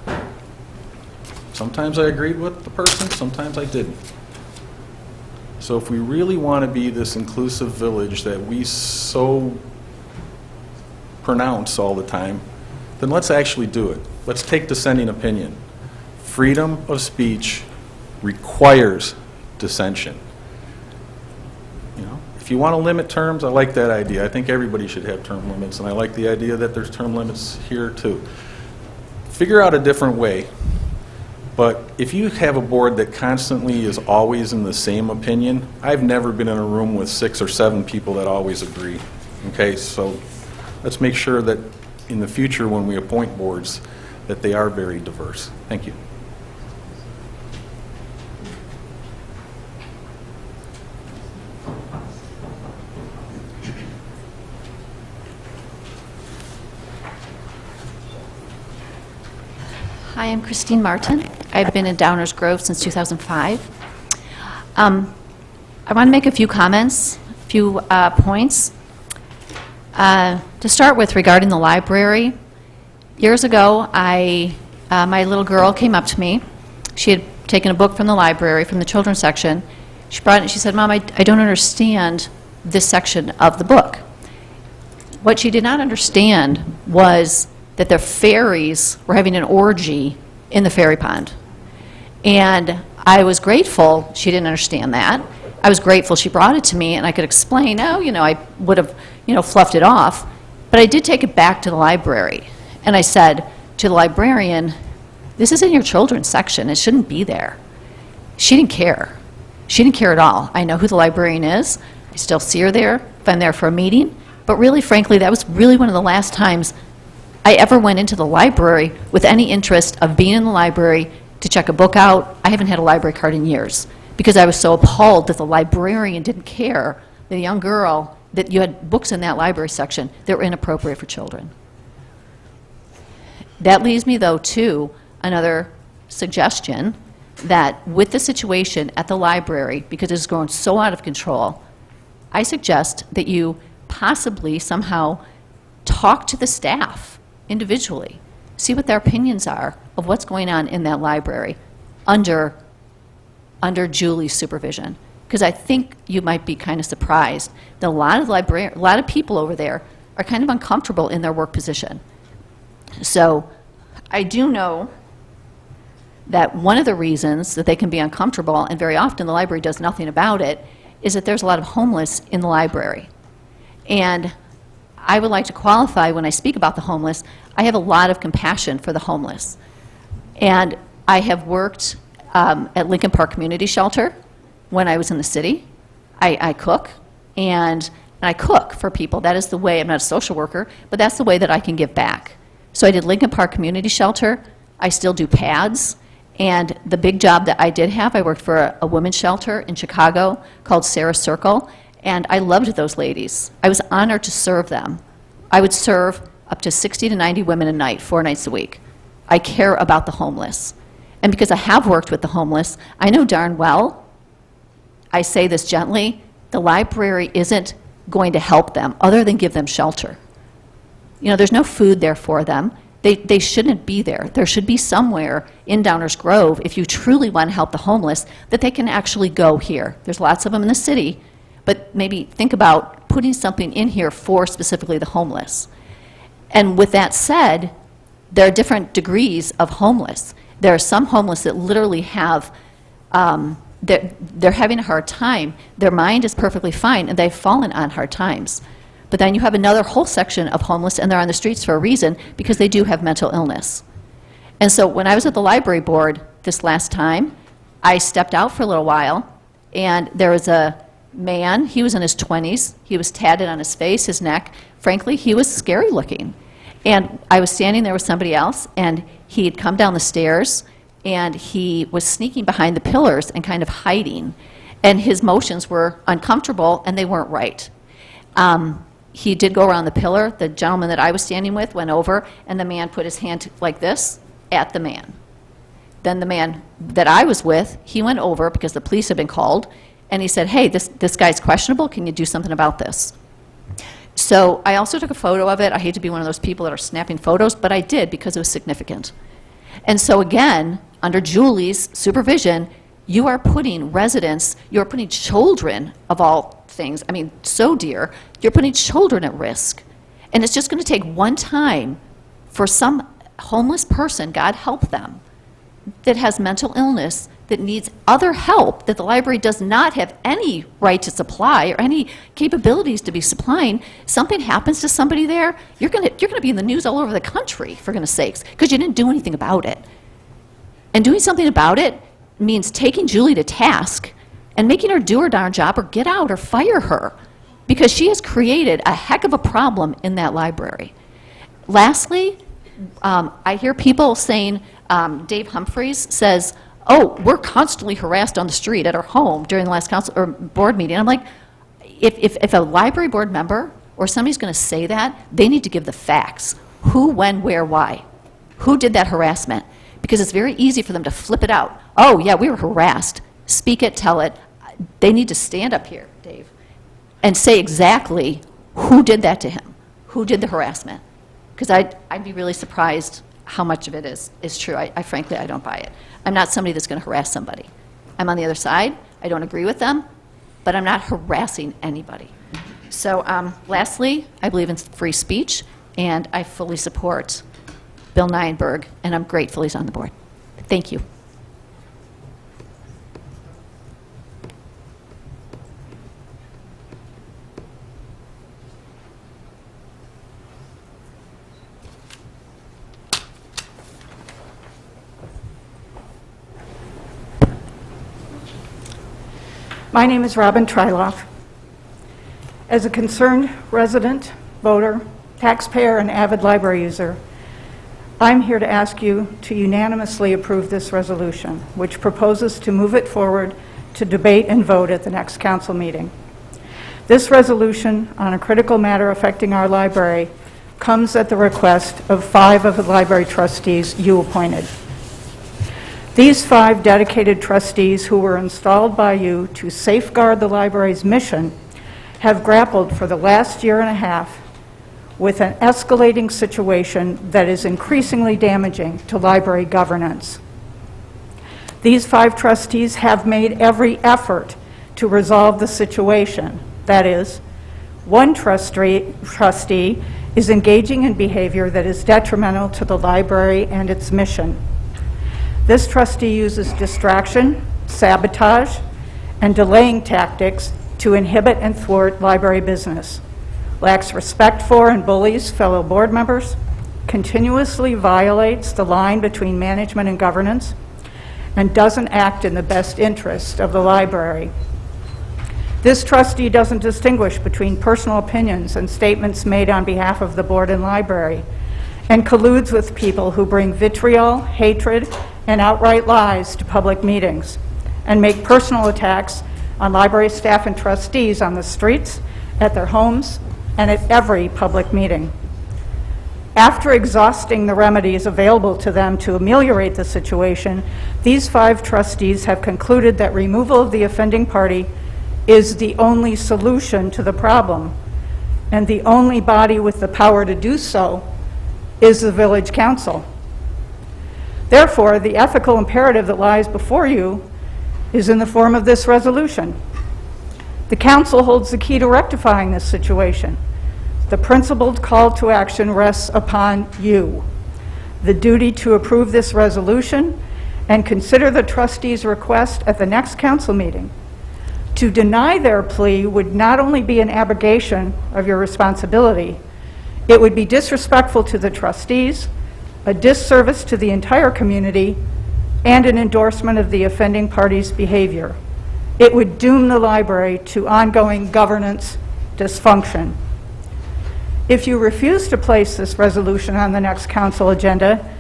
Sometimes I agreed with the person, sometimes I didn't. So if we really want to be this inclusive village that we so pronounce all the time, then let's actually do it. Let's take dissenting opinion. Freedom of speech requires dissension. You know, if you want to limit terms, I like that idea. I think everybody should have term limits, and I like the idea that there's term limits here too. Figure out a different way. But if you have a board that constantly is always in the same opinion, I've never been in a room with 6 or 7 people that always agree. Okay, so let's make sure that in the future when we appoint boards that they are very diverse. Thank you. Hi, I'm Christine Martin. I've been in Downers Grove since 2005. I want to make a few comments, a few points. To start with, regarding the library, years ago, my little girl came up to me. She had taken a book from the library, from the children's section. She brought it and she said, "Mom, I don't understand this section of the book." What she did not understand was that the fairies were having an orgy in the fairy pond. And I was grateful she didn't understand that. I was grateful she brought it to me and I could explain, I would have, fluffed it off. But I did take it back to the library. And I said to the librarian, "This is in your children's section. It shouldn't be there." She didn't care. She didn't care at all. I know who the librarian is. I still see her there if I'm there for a meeting. But really, frankly, that was really one of the last times I ever went into the library with any interest of being in the library to check a book out. I haven't had a library card in years because I was so appalled that the librarian didn't care that a young girl, that you had books in that library section that were inappropriate for children. That leads me, though, to another suggestion that with the situation at the library, because it's grown so out of control, I suggest that you possibly somehow talk to the staff individually, see what their opinions are of what's going on in that library under Julie's supervision. Because I think you might be kind of surprised that a lot of people over there are kind of uncomfortable in their work position. So I do know that one of the reasons that they can be uncomfortable, and very often the library does nothing about it, is that there's a lot of homeless in the library. And I would like to qualify when I speak about the homeless, I have a lot of compassion for the homeless. And I have worked at Lincoln Park Community Shelter when I was in the city. I cook, and I cook for people. That is the way, I'm not a social worker, but that's the way that I can give back. So I did Lincoln Park Community Shelter. I still do pads. And the big job that I did have, I worked for a women's shelter in Chicago called Sarah Circle. And I loved those ladies. I was honored to serve them. I would serve up to 60 to 90 women a night, 4 nights a week. I care about the homeless. And because I have worked with the homeless, I know darn well, I say this gently, the library isn't going to help them other than give them shelter. There's no food there for them. They shouldn't be there. There should be somewhere in Downers Grove, if you truly want to help the homeless, that they can actually go here. There's lots of them in the city. But maybe think about putting something in here for specifically the homeless. And with that said, there are different degrees of homeless. There are some homeless that literally have, they're having a hard time. Their mind is perfectly fine, and they've fallen on hard times. But then you have another whole section of homeless, and they're on the streets for a reason, because they do have mental illness. And so when I was at the library board this last time, I stepped out for a little while, and there was a man, he was in his 20s, he was tatted on his face, his neck. Frankly, he was scary looking. And I was standing there with somebody else, and he had come down the stairs, and he was sneaking behind the pillars and kind of hiding. And his motions were uncomfortable, and they weren't right. He did go around the pillar. The gentleman that I was standing with went over, and the man put his hand like this at the man. Then the man that I was with, he went over because the police had been called, and he said, "Hey, this guy's questionable. Can you do something about this?" So I also took a photo of it. I hate to be one of those people that are snapping photos, but I did because it was significant. And so again, under Julie's supervision, you are putting residents, you're putting children of all things, I mean, so dear, you're putting children at risk. And it's just going to take one time for some homeless person, God help them, that has mental illness, that needs other help that the library does not have any right to supply or any capabilities to be supplying. Something happens to somebody there, you're going to be in the news all over the country, for goodness sakes, because you didn't do anything about it. And doing something about it means taking Julie to task and making her do her darn job or get out or fire her, because she has created a heck of a problem in that library. Lastly, I hear people saying, Dave Humphreys says, "Oh, we're constantly harassed on the street at our home during the last council or board meeting." I'm like, if a library board member or somebody's going to say that, they need to give the facts. Who, when, where, why? Who did that harassment? because it's very easy for them to flip it out. Oh, yeah, we were harassed. Speak it, tell it. They need to stand up here, Dave, and say exactly who did that to him, who did the harassment. Because I'd be really surprised how much of it is true. Frankly, I don't buy it. I'm not somebody that's going to harass somebody. I'm on the other side. I don't agree with them, but I'm not harassing anybody. So lastly, I believe in free speech, and I fully support Bill Nienberg, and I'm grateful he's on the board. Thank you. My name is Robin Tryloff. As a concerned resident, voter, taxpayer, and avid library user, I'm here to ask you to unanimously approve this resolution, which proposes to move it forward to debate and vote at the next council meeting. This resolution on a critical matter affecting our library comes at the request of 5 of the library trustees you appointed. These 5 dedicated trustees who were installed by you to safeguard the library's mission have grappled for the last year and a half with an escalating situation that is increasingly damaging to library governance. These 5 trustees have made every effort to resolve the situation. That is, one trustee is engaging in behavior that is detrimental to the library and its mission. This trustee uses distraction, sabotage, and delaying tactics to inhibit and thwart library business, lacks respect for and bullies fellow board members, continuously violates the line between management and governance, and doesn't act in the best interest of the library. This trustee doesn't distinguish between personal opinions and statements made on behalf of the board and library, and colludes with people who bring vitriol, hatred, and outright lies to public meetings, and make personal attacks on library staff and trustees on the streets, at their homes, and at every public meeting. After exhausting the remedies available to them to ameliorate the situation, these 5 trustees have concluded that removal of the offending party is the only solution to the problem, and the only body with the power to do so is the village council. Therefore, the ethical imperative that lies before you is in the form of this resolution. The council holds the key to rectifying this situation. The principled call to action rests upon you. The duty to approve this resolution and consider the trustees' request at the next council meeting. To deny their plea would not only be an abrogation of your responsibility, it would be disrespectful to the trustees, a disservice to the entire community, and an endorsement of the offending party's behavior. It would doom the library to ongoing governance dysfunction. If you refuse to place this resolution on the next council agenda,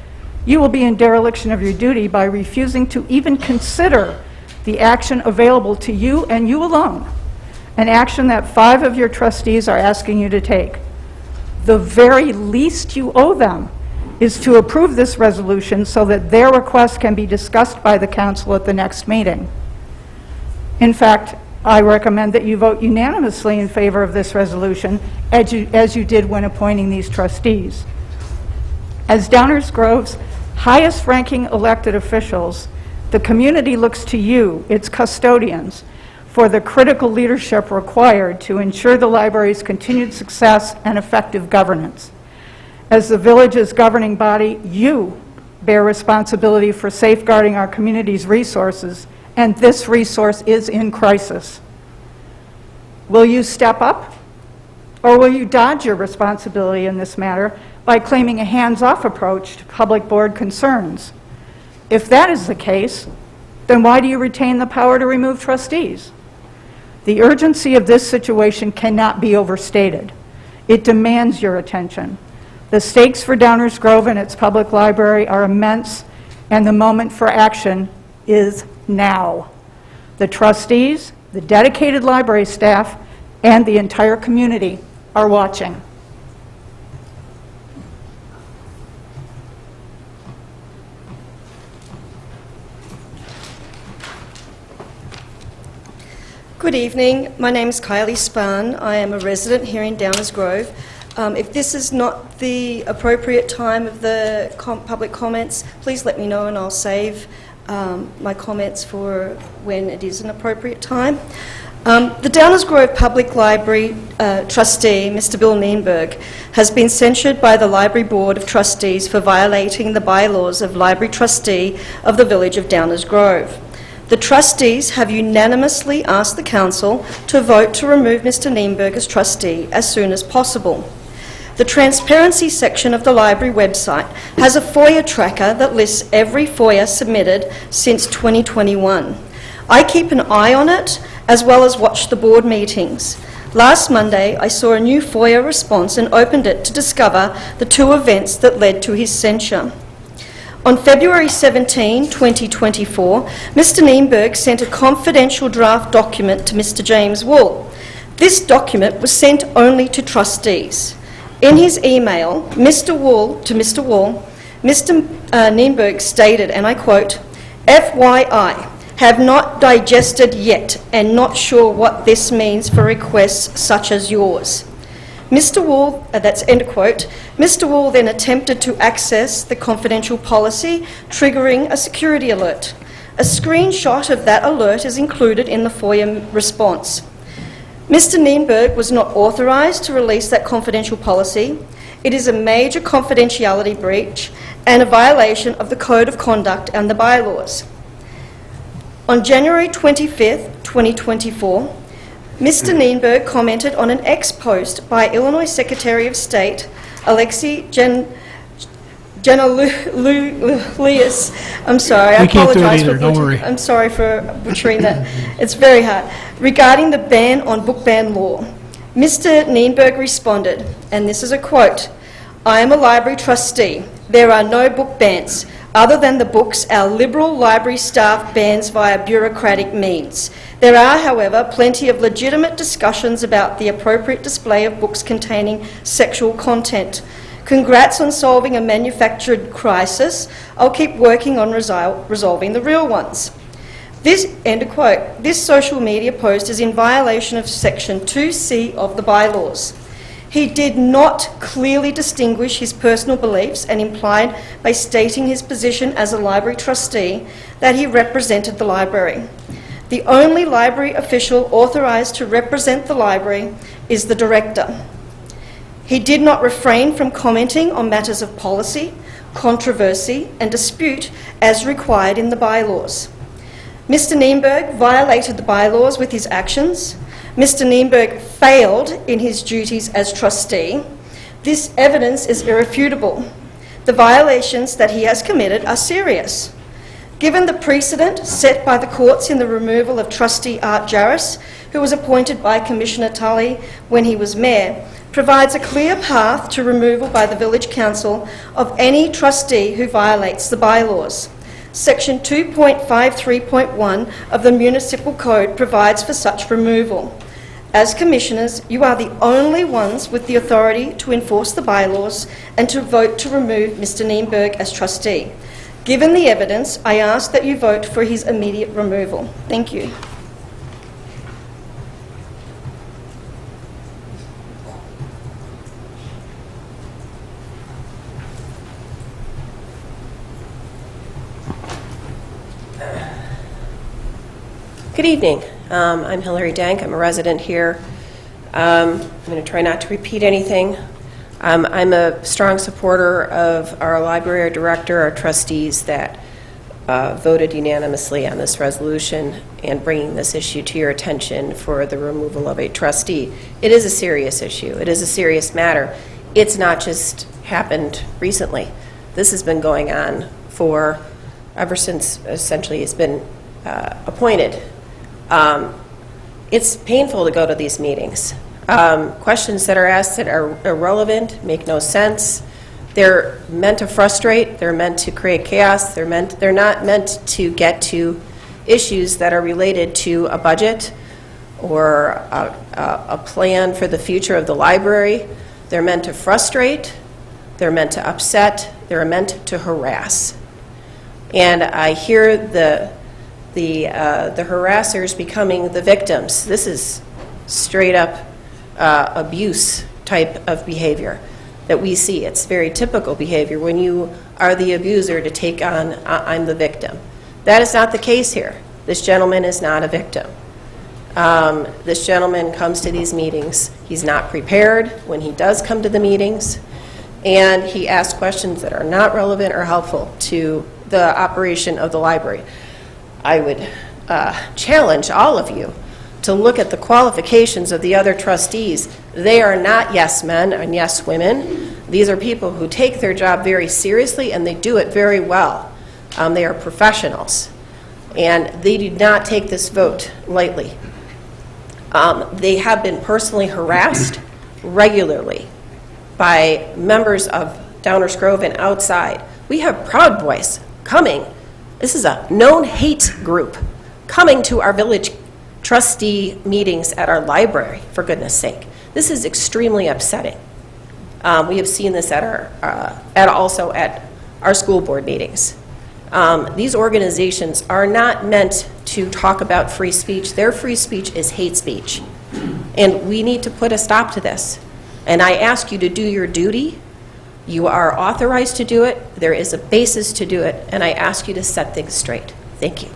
you will be in dereliction of your duty by refusing to even consider the action available to you and you alone, an action that 5 of your trustees are asking you to take. The very least you owe them is to approve this resolution so that their request can be discussed by the council at the next meeting. In fact, I recommend that you vote unanimously in favor of this resolution, as you did when appointing these trustees. As Downers Grove's highest-ranking elected officials, the community looks to you, its custodians, for the critical leadership required to ensure the library's continued success and effective governance. As the village's governing body, you bear responsibility for safeguarding our community's resources, and this resource is in crisis. Will you step up, or will you dodge your responsibility in this matter by claiming a hands-off approach to public board concerns? If that is the case, then why do you retain the power to remove trustees? The urgency of this situation cannot be overstated. It demands your attention. The stakes for Downers Grove and its public library are immense, and the moment for action is now. The trustees, the dedicated library staff, and the entire community are watching. Good evening. My name is Kylie Spahn. I am a resident here in Downers Grove. If this is not the appropriate time of the public comments, please let me know and I'll save my comments for when it is an appropriate time. The Downers Grove Public Library trustee, Mr. Bill Nienberg, has been censured by the Library Board of Trustees for violating the bylaws of Library Trustee of the Village of Downers Grove. The trustees have unanimously asked the council to vote to remove Mr. Nienberg as trustee as soon as possible. The transparency section of the library website has a FOIA tracker that lists every FOIA submitted since 2021. I keep an eye on it as well as watch the board meetings. Last Monday, I saw a new FOIA response and opened it to discover the 2 events that led to his censure. On February 17, 2024, Mr. Nienberg sent a confidential draft document to Mr. James Wool. This document was sent only to trustees. In his email, Mr. Wool, Mr. Nienberg stated, and I quote, "FYI, have not digested yet and not sure what this means for requests such as yours." Mr. Wool, that's end quote. Mr. Wool then attempted to access the confidential policy, triggering a security alert. A screenshot of that alert is included in the FOIA response. Mr. Nienberg was not authorised to release that confidential policy. It is a major confidentiality breach and a violation of the Code of Conduct and the bylaws. On January 25th, 2024, Mr. Nienberg commented on an X post by Illinois Secretary of State Alexei Genoulias. I'm sorry, I We can't do it apologize either, don't worry. I'm sorry for butchering that. It's very hard. Regarding the ban on book ban law, Mr. Nienberg responded, and this is a quote, "I am a library trustee. There are no book bans. Other than the books our Liberal library staff bans via bureaucratic means. There are, however, plenty of legitimate discussions about the appropriate display of books containing sexual content. Congrats on solving a manufactured crisis. I'll keep working on resolving the real ones." This, end of quote, this social media post is in violation of Section 2C of the bylaws. He did not clearly distinguish his personal beliefs and implied by stating his position as a library trustee that he represented the library. The only library official authorised to represent the library is the director. He did not refrain from commenting on matters of policy, controversy and dispute as required in the bylaws. Mr. Nienberg violated the bylaws with his actions. Mr. Nienberg failed in his duties as trustee. This evidence is irrefutable. The violations that he has committed are serious. Given the precedent set by the courts in the removal of trustee Art Jarris, who was appointed by Commissioner Tully when he was mayor, provides a clear path to removal by the Village Council of any trustee who violates the bylaws. Section 2.53.1 of the Municipal Code provides for such removal. As Commissioners, you are the only ones with the authority to enforce the bylaws and to vote to remove Mr. Nienberg as trustee. Given the evidence, I ask that you vote for his immediate removal. Thank you. Good evening. I'm Hillary Dank. I'm a resident here. I'm going to try not to repeat anything. I'm a strong supporter of our library director, our trustees that voted unanimously on this resolution and bringing this issue to your attention for the removal of a trustee. It is a serious issue. It is a serious matter. It's not just happened recently. This has been going on for ever since essentially it's been appointed. It's painful to go to these meetings. Questions that are asked that are irrelevant, make no sense. They're meant to frustrate. They're meant to create chaos. They're not meant to get to issues that are related to a budget or a plan for the future of the library. They're meant to frustrate. They're meant to upset. They're meant to harass. And I hear the the harassers becoming the victims. This is straight up abuse type of behavior that we see. It's very typical behavior when you are the abuser to take on, I'm the victim. That is not the case here. This gentleman is not a victim. This gentleman comes to these meetings. He's not prepared when he does come to the meetings, and he asks questions that are not relevant or helpful to the operation of the library. I would challenge all of you to look at the qualifications of the other trustees. They are not yes men and yes women. These are people who take their job very seriously, and they do it very well. They are professionals, and they do not take this vote lightly. They have been personally harassed regularly by members of Downers Grove and outside. We have Proud Boys coming. This is a known hate group coming to our village trustee meetings at our library, for goodness sake. This is extremely upsetting. We have seen this also at our school board meetings. These organizations are not meant to talk about free speech. Their free speech is hate speech. And we need to put a stop to this. And I ask you to do your duty. You are authorized to do it. There is a basis to do it. And I ask you to set things straight. Thank you.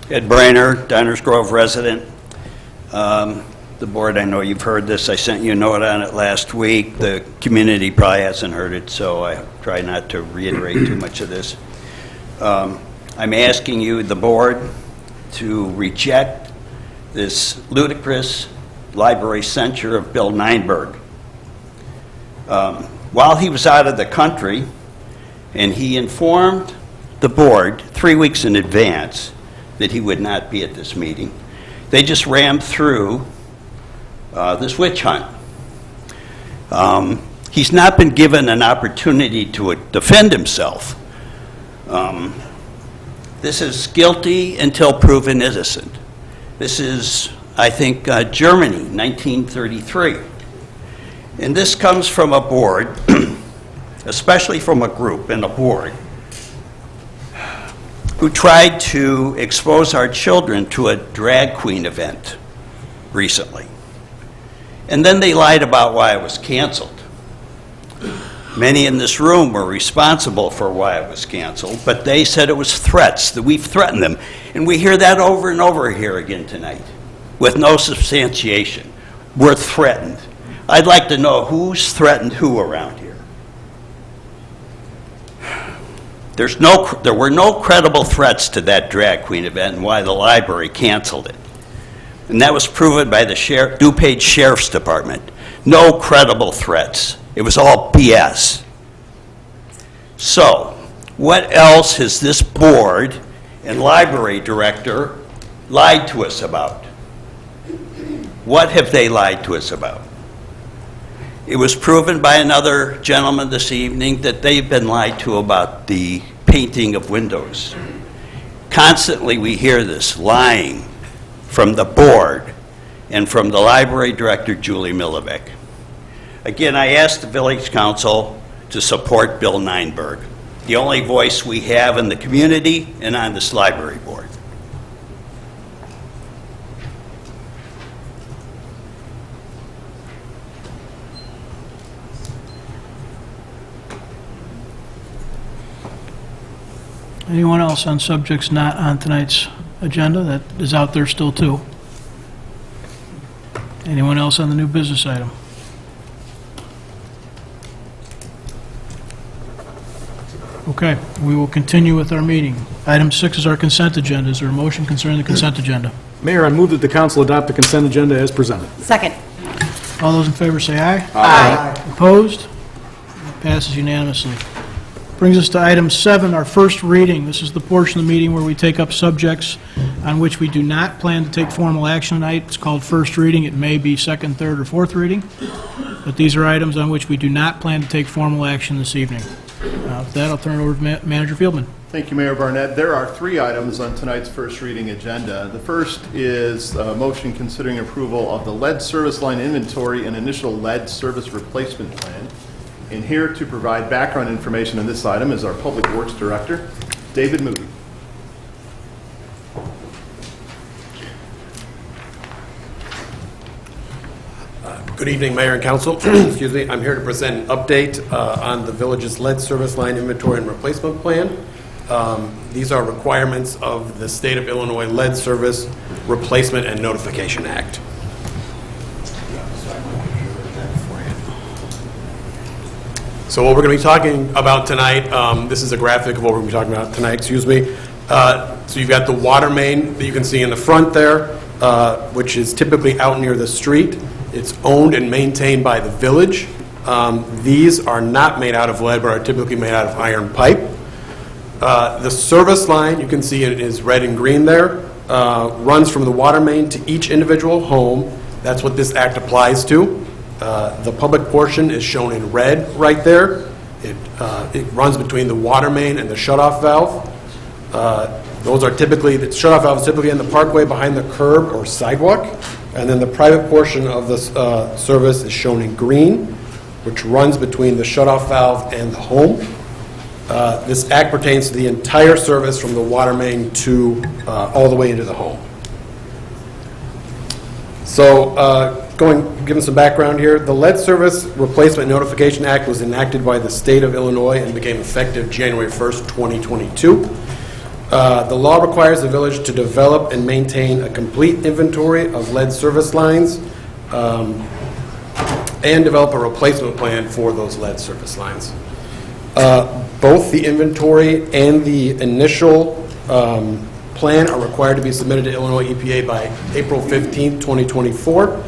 Ed Briner, Downers Grove resident. The board, I know you've heard this. I sent you a note on it last week. The community probably hasn't heard it, so I try not to reiterate too much of this. I'm asking you, the board, to reject this ludicrous library censure of Bill Nienberg. While he was out of the country, and he informed the board 3 weeks in advance that he would not be at this meeting, they just rammed through this witch hunt. He's not been given an opportunity to defend himself. This is guilty until proven innocent. This is, I think, Germany, 1933. And this comes from a board, especially from a group and a board, who tried to expose our children to a drag queen event recently. And then they lied about why it was canceled. Many in this room were responsible for why it was canceled, but they said it was threats, that we've threatened them. And we hear that over and over here again tonight, with no substantiation. We're threatened. I'd like to know who's threatened who around here. There were no credible threats to that drag queen event and why the library canceled it. And that was proven by the DuPage Sheriff's Department. No credible threats. It was all BS. So, what else has this board and library director lied to us about? What have they lied to us about? It was proven by another gentleman this evening that they've been lied to about the painting of windows. Constantly we hear this lying from the board and from the library director, Julie Milovic. Again, I asked the Village Council to support Bill Nienberg, the only voice we have in the community and on this library board. Anyone else on subjects not on tonight's agenda that is out there still too? Anyone else on the new business item? Okay, we will continue with our meeting. Item 6 is our consent agenda. Is there a motion concerning the consent agenda? Mayor, I move that the council adopt the consent agenda as presented. Second. All those in favor say aye. Aye. Opposed? It passes unanimously. Brings us to item 7, our first reading. This is the portion of the meeting where we take up subjects on which we do not plan to take formal action tonight. It's called first reading. It may be second, third, or fourth reading, but these are items on which we do not plan to take formal action this evening. With that, I'll turn it over to Manager Fieldman. Thank you, Mayor Barnett. There are 3 items on tonight's first reading agenda. The first is a motion considering approval of the lead service line inventory and initial lead service replacement plan. And here to provide background information on this item is our Public Works Director, David Moody. Good evening, Mayor and Council. Excuse me. I'm here to present an update on the village's lead service line inventory and replacement plan. These are requirements of the State of Illinois Lead Service Replacement and Notification Act. So what we're going to be talking about tonight, this is a graphic of what we're going to be talking about tonight, excuse me. So you've got the water main that you can see in the front there, which is typically out near the street. It's owned and maintained by the village. These are not made out of lead, but are typically made out of iron pipe. The service line, you can see it is red and green there, runs from the water main to each individual home. That's what this act applies to. The public portion is shown in red right there. It runs between the water main and the shutoff valve. Those are typically, the shutoff valve is typically in the parkway behind the curb or sidewalk. And then the private portion of the service is shown in green, which runs between the shutoff valve and the home. This act pertains to the entire service from the water main to all the way into the home. So, given some background here, the Lead Service Replacement Notification Act was enacted by the State of Illinois and became effective January 1st, 2022. The law requires the village to develop and maintain a complete inventory of lead service lines and develop a replacement plan for those lead service lines. Both the inventory and the initial plan are required to be submitted to Illinois EPA by April 15, 2024.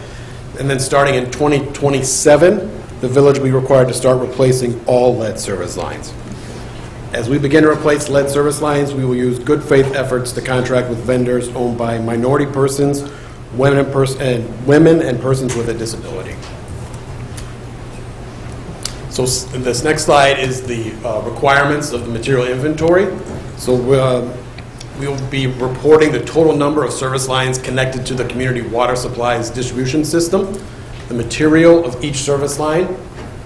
And then starting in 2027, the village will be required to start replacing all lead service lines. As we begin to replace lead service lines, we will use good faith efforts to contract with vendors owned by minority persons, women and persons with a disability. So this next slide is the requirements of the material inventory. So we will be reporting the total number of service lines connected to the community water supplies distribution system, the material of each service line,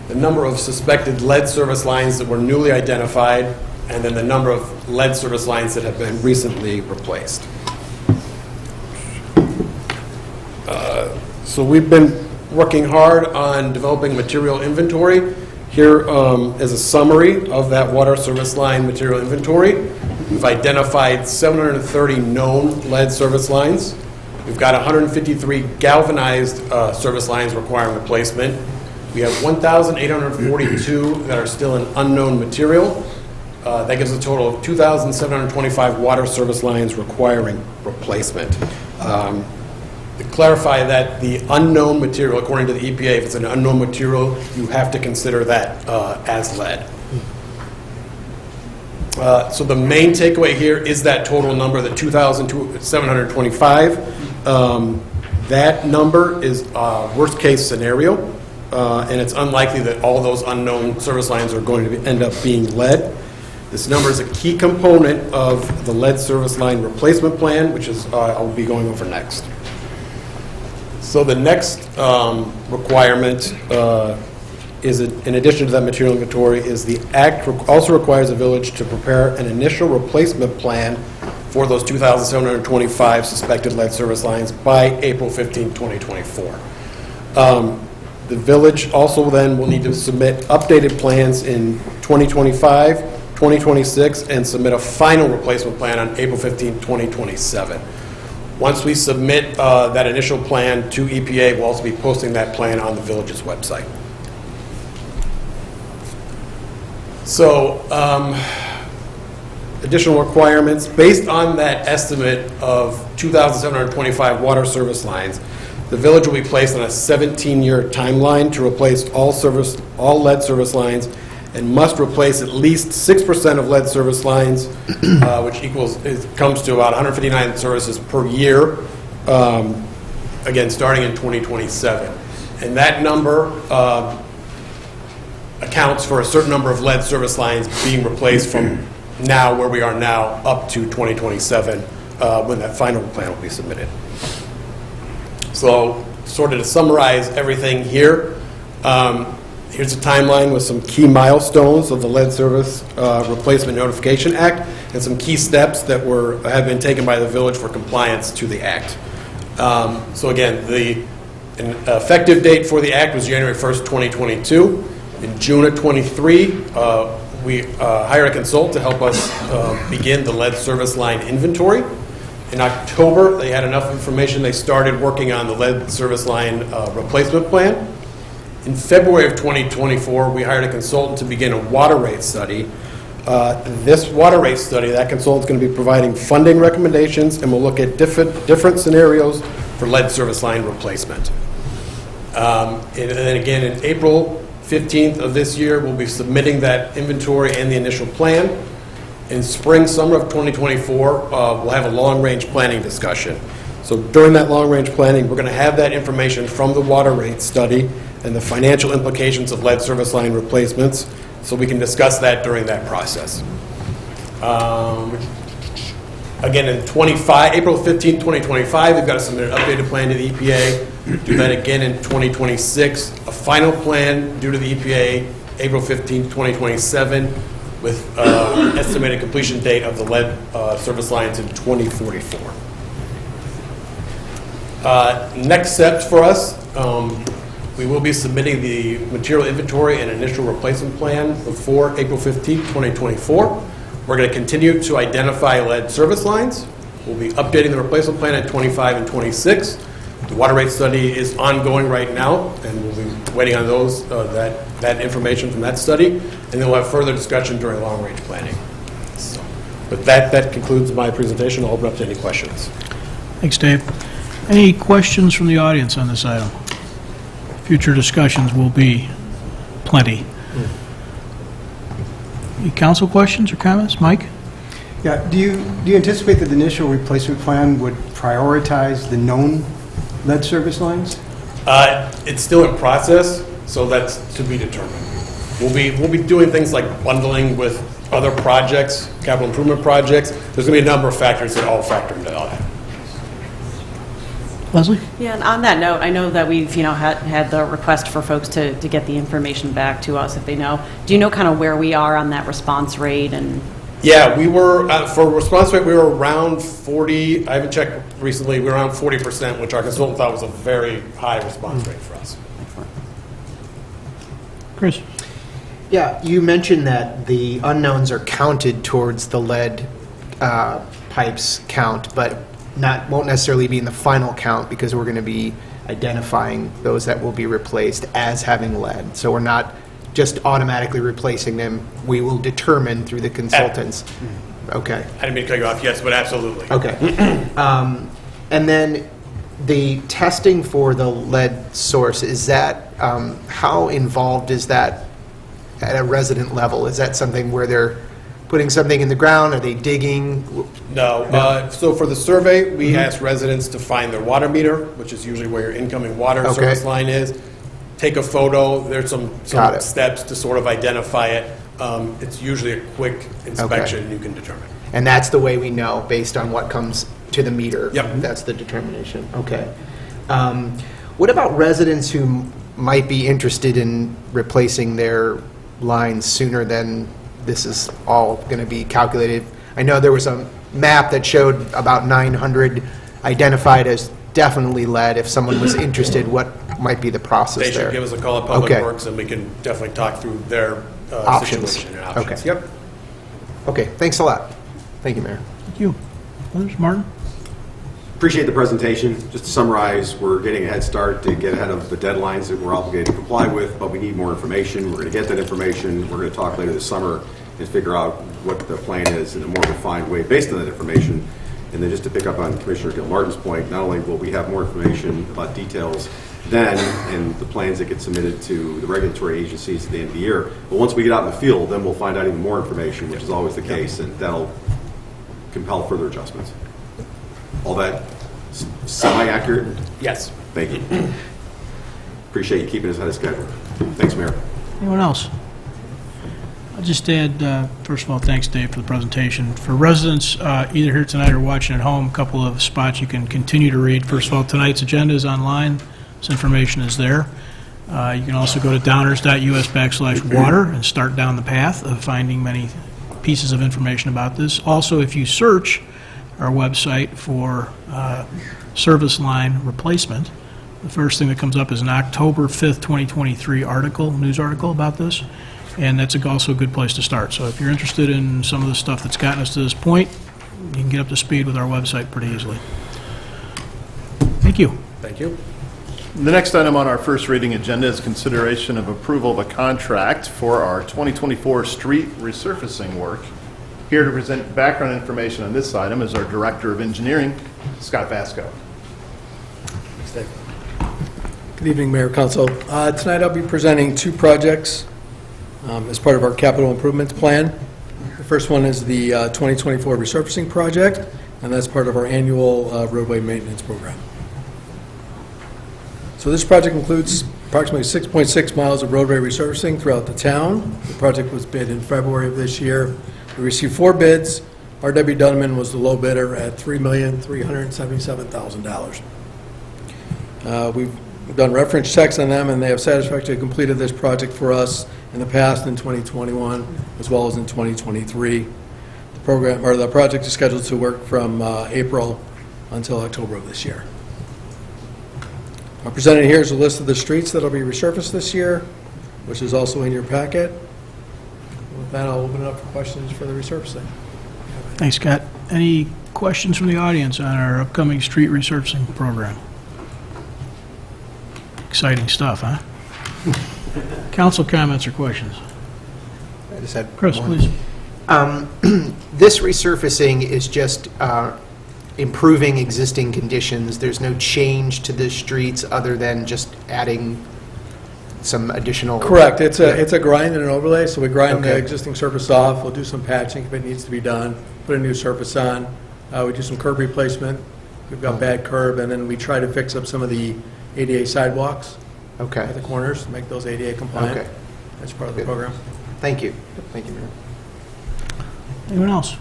the number of suspected lead service lines that were newly identified, and then the number of lead service lines that have been recently replaced. So we've been working hard on developing material inventory. Here is a summary of that water service line material inventory. We've identified 730 known lead service lines. We've got 153 galvanized service lines requiring replacement. We have 1,842 that are still in unknown material. That gives a total of 2,725 water service lines requiring replacement. To clarify that the unknown material, according to the EPA, if it's an unknown material, you have to consider that as lead. So the main takeaway here is that total number, the 2,725. That number is worst case scenario, and it's unlikely that all those unknown service lines are going to end up being lead. This number is a key component of the lead service line replacement plan, which is I'll be going over next. So the next requirement is, in addition to that material inventory, is the Act also requires the village to prepare an initial replacement plan for those 2,725 suspected lead service lines by April 15, 2024. The village also then will need to submit updated plans in 2025, 2026, and submit a final replacement plan on April 15, 2027. Once we submit that initial plan to EPA, we'll also be posting that plan on the village's website. So, additional requirements. Based on that estimate of 2,725 water service lines, the village will be placed on a 17-year timeline to replace all lead service lines and must replace at least 6% of lead service lines, which comes to about 159 services per year, again, starting in 2027. And that number, a accounts for a certain number of lead service lines being replaced from now, where we are now, up to 2027, when that final plan will be submitted. So, sort of to summarize everything here, here's a timeline with some key milestones of the Lead Service Replacement Notification Act and some key steps that have been taken by the village for compliance to the act. So again, the effective date for the act was January 1st, 2022. In June of 23, we hired a consultant to help us begin the lead service line inventory. In October, they had enough information, they started working on the lead service line replacement plan. In February of 2024, we hired a consultant to begin a water rate study. This water rate study, that consultant's going to be providing funding recommendations, and we'll look at different scenarios for lead service line replacement. And then again, in April 15th of this year, we'll be submitting that inventory and the initial plan. In spring, summer of 2024, we'll have a long-range planning discussion. So during that long-range planning, we're going to have that information from the water rate study and the financial implications of lead service line replacements, so we can discuss that during that process. Again, in April 15, 2025, we've got to submit an updated plan to the EPA. Do that again in 2026. A final plan due to the EPA, April 15, 2027, with estimated completion date of the lead service lines in 2044. Next steps for us. We will be submitting the material inventory and initial replacement plan before April 15, 2024. We're going to continue to identify lead service lines. We'll be updating the replacement plan at 25 and 26. The water rate study is ongoing right now, and we'll be waiting on those that information from that study, and then we'll have further discussion during long-range planning. So, with that concludes my presentation. I'll open up to any questions. Thanks, Dave. Any questions from the audience on this item? Future discussions will be plenty. Any council questions or comments? Mike? Yeah, do you anticipate that the initial replacement plan would prioritize the known lead service lines? It's still in process, so that's to be determined. We'll be doing things like bundling with other projects, capital improvement projects. There's going to be a number of factors that all factor into all that. Leslie? Yeah, and on that note, I know that we've had the request for folks to get the information back to us if they know. Do you know kind of where we are on that response rate? And yeah, we were for response rate, we were around 40. I haven't checked recently. We were around 40%, which our consultant thought was a very high response rate for us. Chris? Yeah, you mentioned that the unknowns are counted towards the lead pipes count, but won't necessarily be in the final count because we're going to be identifying those that will be replaced as having lead. So we're not just automatically replacing them. We will determine through the consultants. Okay. I didn't mean to cut you off, yes, but absolutely. Okay. And then the testing for the lead source, is that, how involved is that at a resident level? Is that something where they're putting something in the ground? Are they digging? No. So for the survey, we asked residents to find their water meter, which is usually where your incoming water service line is. Take a photo. There's some steps to sort of identify it. It's usually a quick inspection you can determine. And that's the way we know based on what comes to the meter. Yep. That's the determination. Okay. What about residents who might be interested in replacing their lines sooner than this is all going to be calculated? I know there was a map that showed about 900 identified as definitely lead. If someone was interested, what might be the process They should there? give us a call at Public Works, and we can definitely talk through their situation and options. Okay. Yep. Okay, thanks a lot. Thank you, Mayor. Thank you. Others? Martin? Appreciate the presentation. Just to summarize, we're getting a head start to get ahead of the deadlines that we're obligated to comply with, but we need more information. We're going to get that information. We're going to talk later this summer and figure out what the plan is in a more refined way based on that information. And then just to pick up on Commissioner Gilmartin's point, not only will we have more information about details then and the plans that get submitted to the regulatory agencies at the end of the year, but once we get out in the field, then we'll find out even more information, which is always the case, and that'll compel further adjustments. All that semi-accurate? Yes. Thank you. Appreciate you keeping us ahead of schedule. Thanks, Mayor. Anyone else? I'll just add, first of all, thanks, Dave, for the presentation. For residents either here tonight or watching at home, a couple of spots you can continue to read. First of all, tonight's agenda is online. This information is there. You can also go to downers.us/water and start down the path of finding many pieces of information about this. Also, if you search our website for service line replacement, the first thing that comes up is an October 5th, 2023 news article about this, and that's also a good place to start. So if you're interested in some of the stuff that's gotten us to this point, you can get up to speed with our website pretty easily. Thank you. Thank you. The next item on our first reading agenda is consideration of approval of a contract for our 2024 street resurfacing work. Here to present background information on this item is our Director of Engineering, Scott Vasco. Good evening, Mayor, Council. Tonight I'll be presenting two projects as part of our capital improvements plan. The first one is the 2024 resurfacing project, and that's part of our annual roadway maintenance program. So this project includes approximately 6.6 miles of roadway resurfacing throughout the town. The project was bid in February of this year. We received 4 bids. R.W. Dunman was the low bidder at $3,377,000. We've done reference checks on them, and they have satisfactorily completed this project for us in the past in 2021 as well as in 2023. The project is scheduled to work from April until October of this year. Presented here is a list of the streets that will be resurfaced this year, which is also in your packet. With that, I'll open it up for questions for the resurfacing. Thanks, Scott. Any questions from the audience on our upcoming street resurfacing program? Exciting stuff, huh? Council comments or questions? I just had Chris, one. please. This resurfacing is just improving existing conditions. There's no change to the streets other than just adding some additional... Correct. It's a grind and an overlay, so we grind the Okay. existing surface off. We'll do some patching if it needs to be done, put a new surface on. We do some curb replacement. We've got bad curb, and then we try to fix up some of the ADA sidewalks at the corners, make those ADA compliant. Okay. That's part of the program. Thank you. Thank you, Mayor. Anyone else?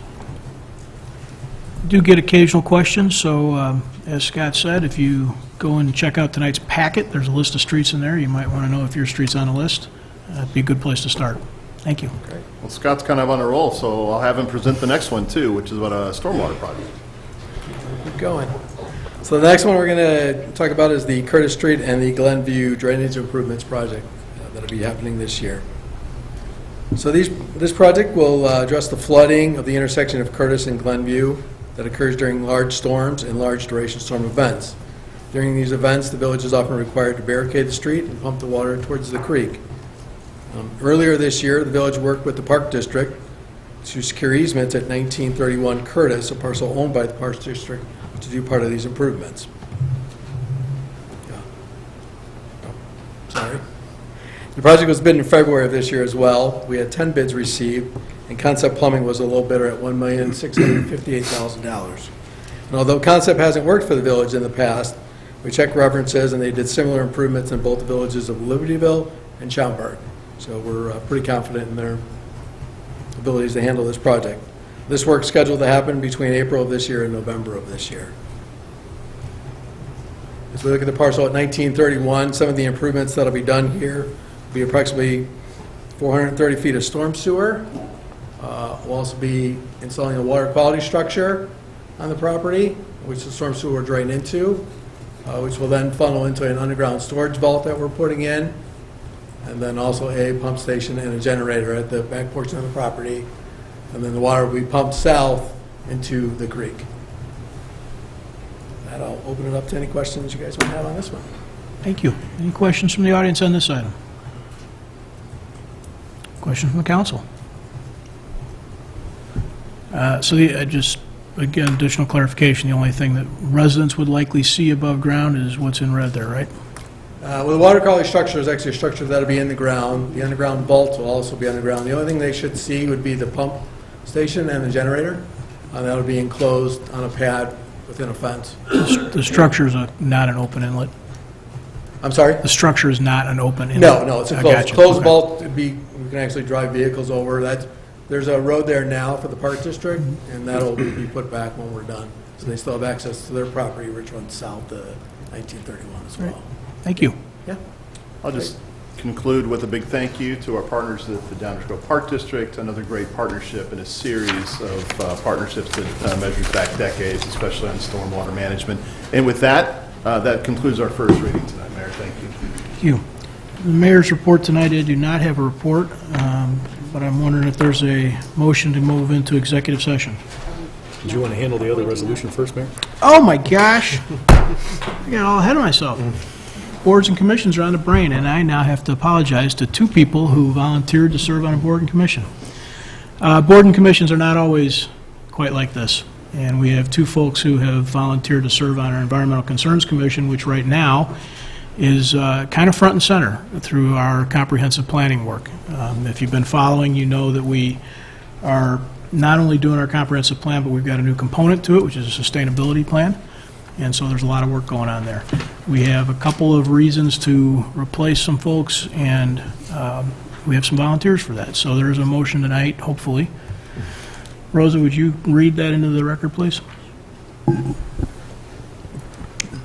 Do get occasional questions, so as Scott said, if you go and check out tonight's packet, there's a list of streets in there. You might want to know if your street's on the list. It'd be a good place to start. Thank you. Okay. Well, Scott's kind of on a roll, so I'll have him present the next one too, which is about a stormwater project. Keep going. So the next one we're going to talk about is the Curtis Street and the Glenview Drainage Improvements Project that'll be happening this year. So this project will address the flooding of the intersection of Curtis and Glenview that occurs during large storms and large duration storm events. During these events, the village is often required to barricade the street and pump the water towards the creek. Earlier this year, the village worked with the Park District to secure easements at 1931 Curtis, a parcel owned by the Park District, to do part of these improvements. Sorry. The project was bid in February of this year as well. We had 10 bids received, and Concept Plumbing was a low bidder at $1,658,000. And although Concept hasn't worked for the village in the past, we checked references, and they did similar improvements in both the villages of Libertyville and Schaumburg. So we're pretty confident in their abilities to handle this project. This work is scheduled to happen between April of this year and November of this year. As we look at the parcel at 1931, some of the improvements that will be done here will be approximately 430 feet of storm sewer. We'll also be installing a water quality structure on the property, which the storm sewer will drain into, which will then funnel into an underground storage vault that we're putting in, and then also a pump station and a generator at the back portion of the property. And then the water will be pumped south into the creek. That I'll open it up to any questions you guys might have on this one. Thank you. Any questions from the audience on this item? Question from the council? Just, again, additional clarification, the only thing that residents would likely see above ground is what's in red there, right? Well, the water quality structure is actually a structure that'll be in the ground. The underground vault will also be underground. The only thing they should see would be the pump station and the generator. That'll be enclosed on a pad within a fence. The structure is not an open inlet? I'm sorry? The structure is not an open... No, it's a I closed, got you. closed Okay. vault. We can actually drive vehicles over. There's a road there now for the Park District, and that'll be put back when we're done. So they still have access to their property, which runs south to 1931 as well. Thank you. Yeah. I'll just conclude with a big thank you to our partners at the Downers Grove Park District, another great partnership in a series of partnerships that measures back decades, especially on stormwater management. And with that, that concludes our first reading tonight, Mayor. Thank you. Thank you. The mayor's report tonight, I do not have a report, but I'm wondering if there's a motion to move into executive session. Did you want to handle the other resolution first, Mayor? Oh, my gosh. I got all ahead of myself. Boards and commissions are on the brain, and I now have to apologize to two people who volunteered to serve on a board and commission. Board and commissions are not always quite like this, and we have two folks who have volunteered to serve on our Environmental Concerns Commission, which right now is kind of front and center through our comprehensive planning work. If you've been following, you know that we are not only doing our comprehensive plan, but we've got a new component to it, which is a sustainability plan. And so there's a lot of work going on there. We have a couple of reasons to replace some folks, and we have some volunteers for that. So there's a motion tonight, hopefully. Rosa, would you read that into the record, please?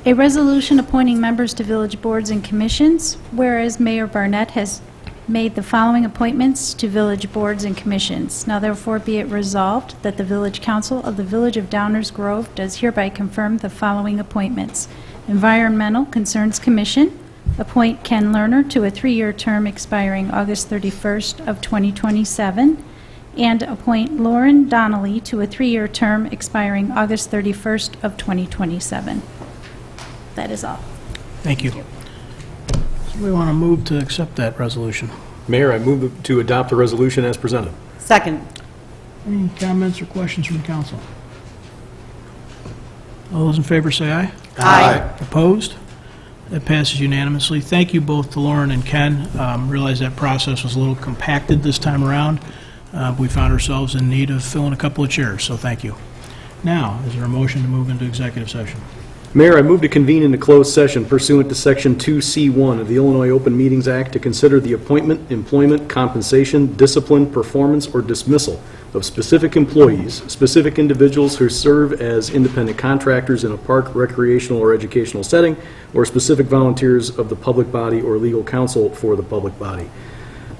A resolution appointing members to village boards and commissions, whereas Mayor Barnett has made the following appointments to village boards and commissions. Now therefore be it resolved that the Village Council of the Village of Downers Grove does hereby confirm the following appointments. Environmental Concerns Commission, appoint Ken Lerner to a 3-year term expiring August 31st of 2027, and appoint Lauren Donnelly to a 3-year term expiring August 31st of 2027. That is all. Thank you. We want to move to accept that resolution. Mayor, I move to adopt the resolution as presented. Second. Any comments or questions from the council? All those in favor say aye. Aye. Opposed? That passes unanimously. Thank you both to Lauren and Ken. Realize that process was a little compacted this time around. We found ourselves in need of filling a couple of chairs, so thank you. Now, is there a motion to move into executive session? Mayor, I move to convene into closed session pursuant to Section 2C1 of the Illinois Open Meetings Act to consider the appointment, employment, compensation, discipline, performance, or dismissal of specific employees, specific individuals who serve as independent contractors in a park, recreational, or educational setting, or specific volunteers of the public body or legal counsel for the public body.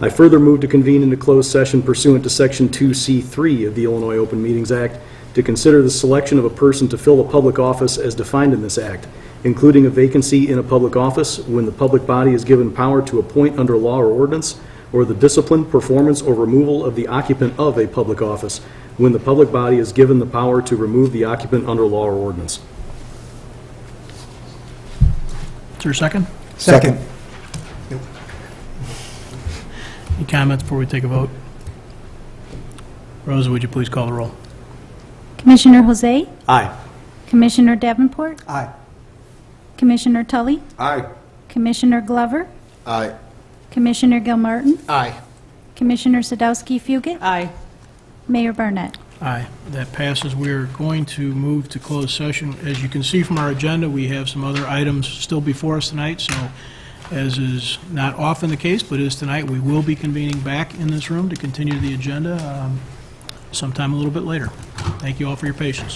I further move to convene into closed session pursuant to Section 2C3 of the Illinois Open Meetings Act to consider the selection of a person to fill a public office as defined in this act, including a vacancy in a public office when the public body is given power to appoint under law or ordinance, or the discipline, performance, or removal of the occupant of a public office when the public body is given the power to remove the occupant under law or ordinance. Is there a second? Second. Any comments before we take a vote? Rosa, would you please call the roll? Commissioner Jose? Aye. Commissioner Davenport? Aye. Commissioner Tully? Aye. Commissioner Glover? Aye. Commissioner Gilmartin? Aye. Commissioner Sadowski-Fugit? Aye. Mayor Barnett? Aye. That passes. We are going to move to closed session. As you can see from our agenda, we have some other items still before us tonight, so as is not often the case, but is tonight, we will be convening back in this room to continue the agenda sometime a little bit later. Thank you all for your patience.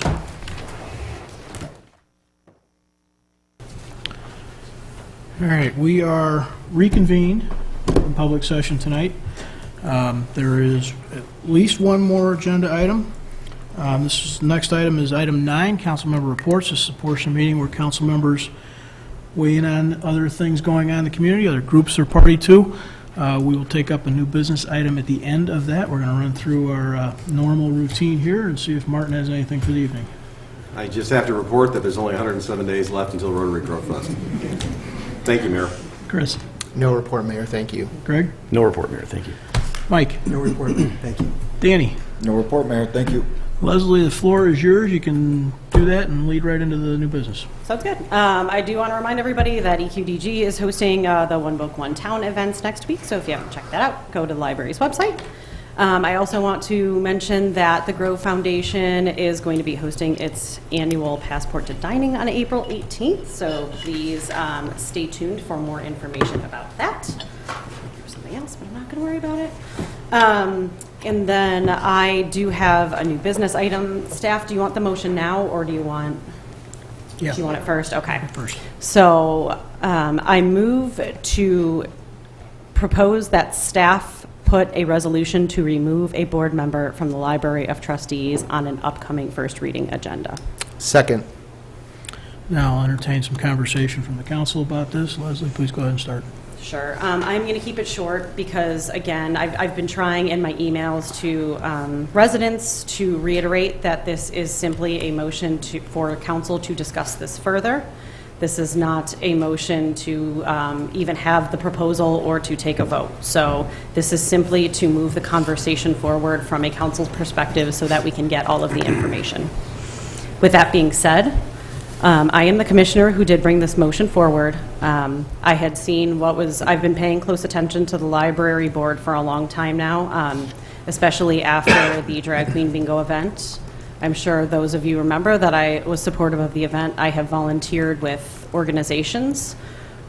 All right, we are reconvened in public session tonight. There is at least one more agenda item. Next item is item 9, council member reports. This is a portion of the meeting where council members weigh in on other things going on in the community, other groups they're party to. We will take up a new business item at the end of that. We're going to run through our normal routine here and see if Martin has anything for the evening. I just have to report that there's only 107 days left until Rotary Grove Fest. Thank you, Mayor. Chris? No report, Mayor. Thank you. Greg? No report, Mayor. Thank you. Mike? No report, Mayor. Thank you. Danny? No report, Mayor. Thank you. Leslie, the floor is yours. You can do that and lead right into the new business. Sounds good. I do want to remind everybody that EQDG is hosting the One Book, One Town events next week, so if you haven't checked that out, go to the library's website. I also want to mention that the Grove Foundation is going to be hosting its annual Passport to Dining on April 18th, so please stay tuned for more information about that. There's something else, but I'm not going to worry about it. And then I do have a new business item. Staff, do you want the motion now, or do you want... Yeah. Do you want it first? Okay. First. So I move to propose that staff put a resolution to remove a board member from the Library of Trustees on an upcoming first reading agenda. Second. Now I'll entertain some conversation from the council about this. Leslie, please go ahead and start. Sure. I'm going to keep it short because, again, I've been trying in my emails to residents to reiterate that this is simply a motion for council to discuss this further. This is not a motion to even have the proposal or to take a vote. So this is simply to move the conversation forward from a council's perspective so that we can get all of the information. With that being said, I am the commissioner who did bring this motion forward. I had seen I've been paying close attention to the library board for a long time now, especially after the Drag Queen Bingo event. I'm sure those of you remember that I was supportive of the event. I have volunteered with organizations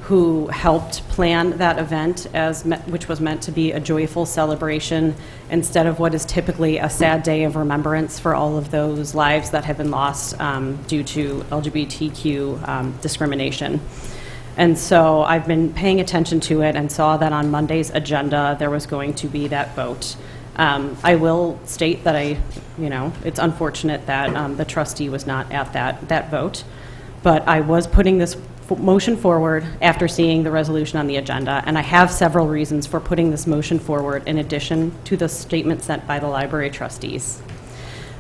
who helped plan that event, which was meant to be a joyful celebration instead of what is typically a sad day of remembrance for all of those lives that have been lost due to LGBTQ discrimination. And so I've been paying attention to it and saw that on Monday's agenda there was going to be that vote. I will state that it's unfortunate that the trustee was not at that vote, but I was putting this motion forward after seeing the resolution on the agenda, and I have several reasons for putting this motion forward in addition to the statement sent by the library trustees.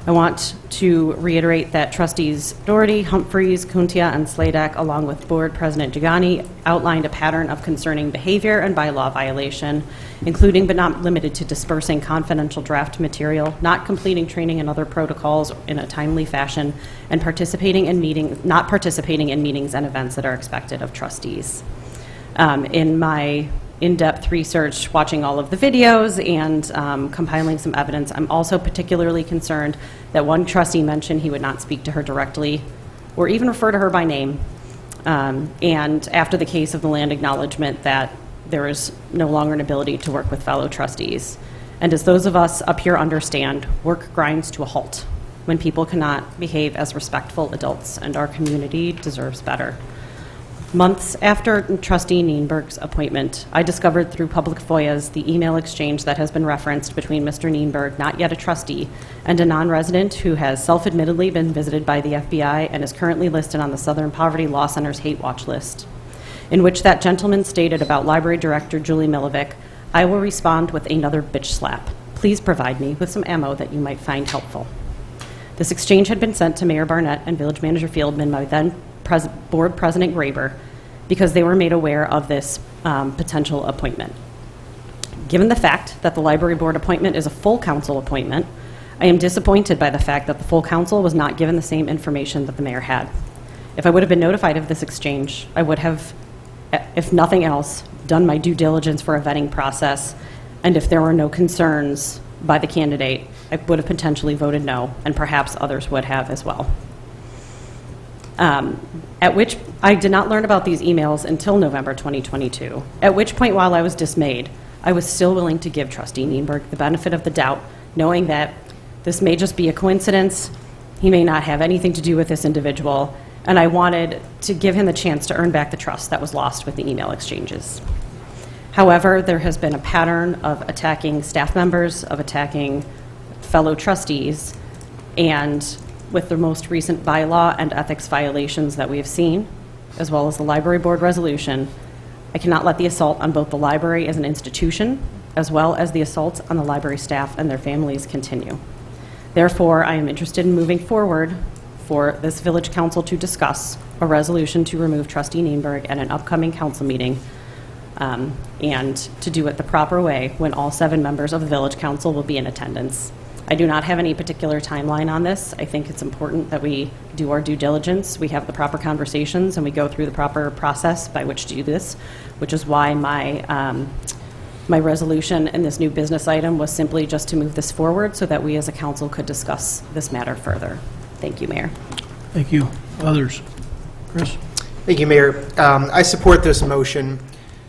I want to reiterate that trustees Doherty, Humphreys, Kuntia, and Sladek, along with board president Jagani, outlined a pattern of concerning behavior and bylaw violation, including but not limited to dispersing confidential draft material, not completing training and other protocols in a timely fashion, and not participating in meetings and events that are expected of trustees. In my in-depth research, watching all of the videos and compiling some evidence, I'm also particularly concerned that one trustee mentioned he would not speak to her directly or even refer to her by name. And after the case of the land acknowledgement, that there is no longer an ability to work with fellow trustees. And as those of us up here understand, work grinds to a halt when people cannot behave as respectful adults, and our community deserves better. Months after Trustee Nienberg's appointment, I discovered through public FOIAs the email exchange that has been referenced between Mr. Nienberg, not yet a trustee, and a non-resident who has self-admittedly been visited by the FBI and is currently listed on the Southern Poverty Law Center's hate watch list, in which that gentleman stated about Library Director Julie Milovic, "I will respond with another bitch slap. Please provide me with some ammo that you might find helpful." This exchange had been sent to Mayor Barnett and Village Manager Fieldman by then Board President Graber because they were made aware of this potential appointment. Given the fact that the library board appointment is a full council appointment, I am disappointed by the fact that the full council was not given the same information that the mayor had. If I would have been notified of this exchange, I would have, if nothing else, done my due diligence for a vetting process, and if there were no concerns by the candidate, I would have potentially voted no, and perhaps others would have as well. At which I did not learn about these emails until November 2022, at which point, while I was dismayed, I was still willing to give Trustee Nienberg the benefit of the doubt, knowing that this may just be a coincidence, he may not have anything to do with this individual, and I wanted to give him the chance to earn back the trust that was lost with the email exchanges. However, there has been a pattern of attacking staff members, of attacking fellow trustees, and with the most recent bylaw and ethics violations that we have seen, as well as the library board resolution, I cannot let the assault on both the library as an institution, as well as the assaults on the library staff and their families continue. Therefore, I am interested in moving forward for this village council to discuss a resolution to remove Trustee Nienberg at an upcoming council meeting, and to do it the proper way when all 7 members of the village council will be in attendance. I do not have any particular timeline on this. I think it's important that we do our due diligence, we have the proper conversations, and we go through the proper process by which to do this, which is why my my resolution and this new business item was simply just to move this forward so that we as a council could discuss this matter further. Thank you, Mayor. Thank you. Others? Chris? Thank you, Mayor. I support this motion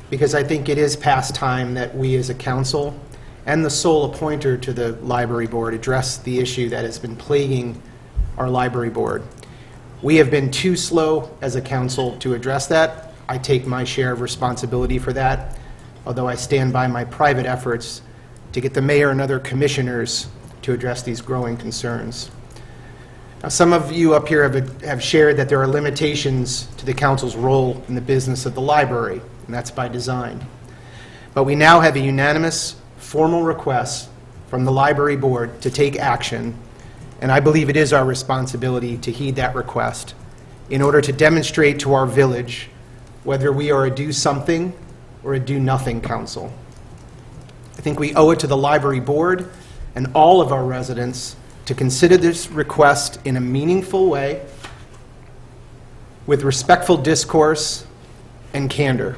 because I think it is past time that we as a council and the sole appointer to the library board address the issue that has been plaguing our library board. We have been too slow as a council to address that. I take my share of responsibility for that, although I stand by my private efforts to get the mayor and other commissioners to address these growing concerns. Now, some of you up here have shared that there are limitations to the council's role in the business of the library, and that's by design. But we now have a unanimous formal request from the library board to take action, and I believe it is our responsibility to heed that request in order to demonstrate to our village whether we are a do something or a do nothing council. I think we owe it to the library board and all of our residents to consider this request in a meaningful way with respectful discourse and candor.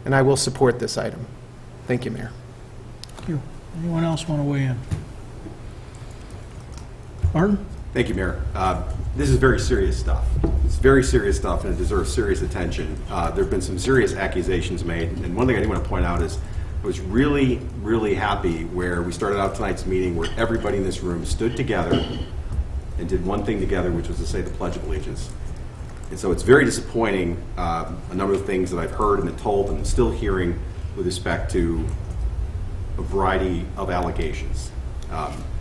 And I will support this item. Thank you, Mayor. Thank you. Anyone else want to weigh in? Martin? Thank you, Mayor. This is very serious stuff. It's very serious stuff, and it deserves serious attention. There have been some serious accusations made, and one thing I do want to point out is I was really, really happy where we started out tonight's meeting where everybody in this room stood together and did one thing together, which was to say the Pledge of Allegiance. And so it's very disappointing, a number of things that I've heard and been told and still hearing with respect to a variety of allegations.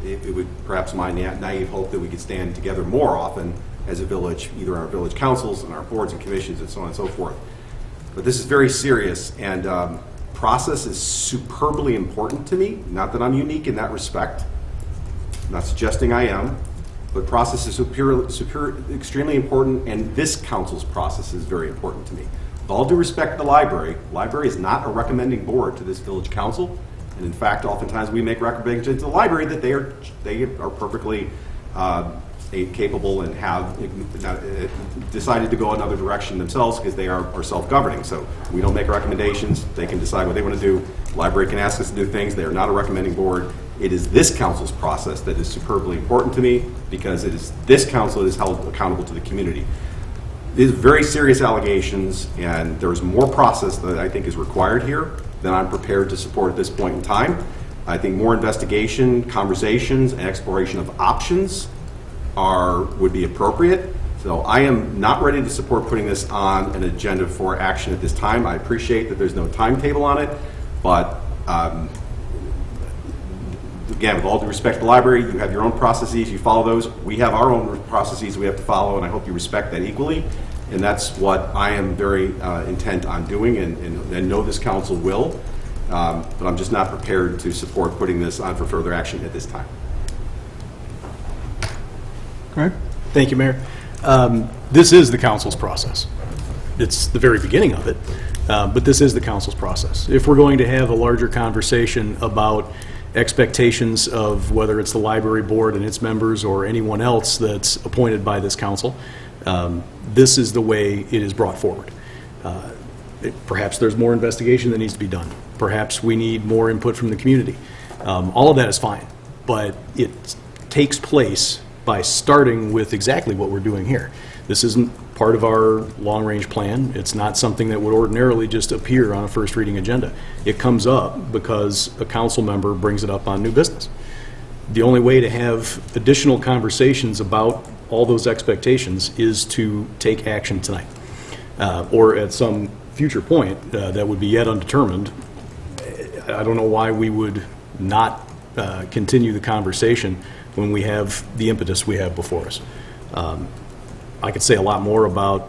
It would perhaps my naive hope that we could stand together more often as a village, either our village councils and our boards and commissions and so on and so forth. But this is very serious, and process is superbly important to me. Not that I'm unique in that respect. I'm not suggesting I am, but process is extremely important, and this council's process is very important to me. With all due respect to the library is not a recommending board to this village council. And in fact, oftentimes we make recommendations to the library that they are perfectly capable and have decided to go another direction themselves because they are self-governing. So we don't make recommendations. They can decide what they want to do. The library can ask us to do things. They are not a recommending board. It is this council's process that is superbly important to me because it is this council that is held accountable to the community. These are very serious allegations, and there's more process that I think is required here than I'm prepared to support at this point in time. I think more investigation, conversations, and exploration of options would be appropriate. So I am not ready to support putting this on an agenda for action at this time. I appreciate that there's no timetable on it, but again, with all due respect to the library, you have your own processes, you follow those. We have our own processes we have to follow, and I hope you respect that equally. And that's what I am very intent on doing, and know this council will. But I'm just not prepared to support putting this on for further action at this time. Greg? Thank you, Mayor. This is the council's process. It's the very beginning of it, but this is the council's process. If we're going to have a larger conversation about expectations of whether it's the library board and its members or anyone else that's appointed by this council, this is the way it is brought forward. Perhaps there's more investigation that needs to be done. Perhaps we need more input from the community. All of that is fine, but it takes place by starting with exactly what we're doing here. This isn't part of our long-range plan. It's not something that would ordinarily just appear on a first reading agenda. It comes up because a council member brings it up on new business. The only way to have additional conversations about all those expectations is to take action tonight, or at some future point that would be yet undetermined. I don't know why we would not continue the conversation when we have the impetus we have before us. I could say a lot more about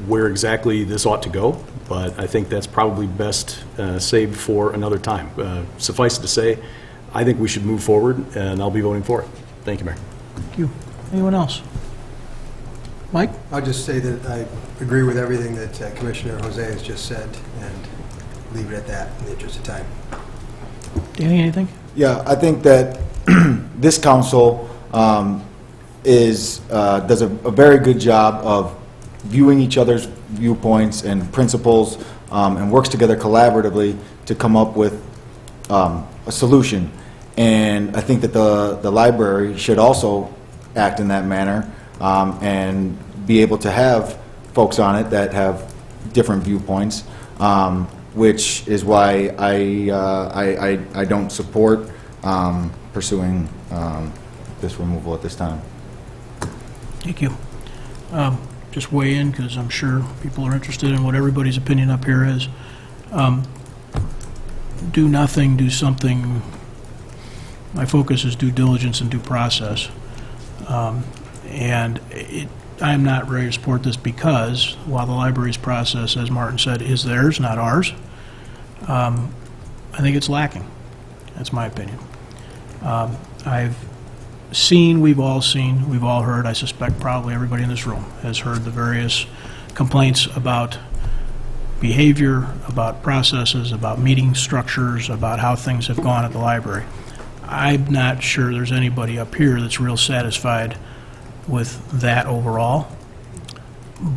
where exactly this ought to go, but I think that's probably best saved for another time. Suffice it to say, I think we should move forward, and I'll be voting for it. Thank you, Mayor. Thank you. Anyone else? Mike? I'll just say that I agree with everything that Commissioner Jose has just said, and leave it at that in the interest of time. Danny, anything? Yeah, I think that this council does a very good job of viewing each other's viewpoints and principles and works together collaboratively to come up with a solution. And I think that the library should also act in that manner and be able to have folks on it that have different viewpoints, which is why I don't support pursuing this removal at this time. Thank you. Just weigh in, because I'm sure people are interested in what everybody's opinion up here is. Do nothing, do something. My focus is due diligence and due process. I'm not ready to support this because while the library's process, as Martin said, is theirs, not ours, I think it's lacking. That's my opinion. We've all heard, I suspect probably everybody in this room has heard the various complaints about behavior, about processes, about meeting structures, about how things have gone at the library. I'm not sure there's anybody up here that's real satisfied with that overall.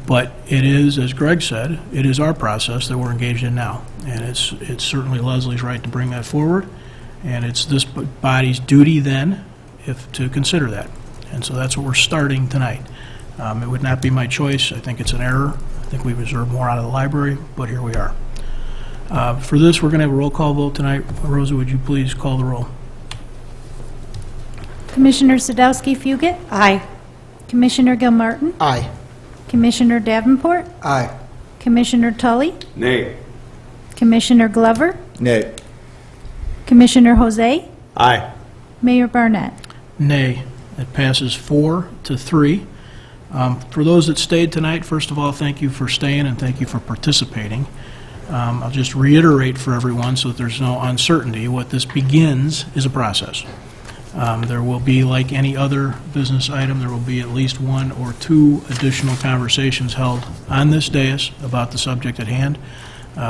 But it is, as Greg said, it is our process that we're engaged in now. And it's certainly Leslie's right to bring that forward. And it's this body's duty then to consider that. And so that's what we're starting tonight. It would not be my choice. I think it's an error. I think we deserve more out of the library, but here we are. For this, we're going to have a roll call vote tonight. Rosa, would you please call the roll? Commissioner Sadowski-Fugit? Aye. Commissioner Gilmartin? Aye. Commissioner Davenport? Aye. Commissioner Tully? Nay. Commissioner Glover? Nay. Commissioner Jose? Aye. Mayor Barnett? Nay. It passes 4-3. For those that stayed tonight, first of all, thank you for staying and thank you for participating. I'll just reiterate for everyone so that there's no uncertainty. What this begins is a process. There will be, like any other business item, there will be at least 1 or 2 additional conversations held on this dais about the subject at hand.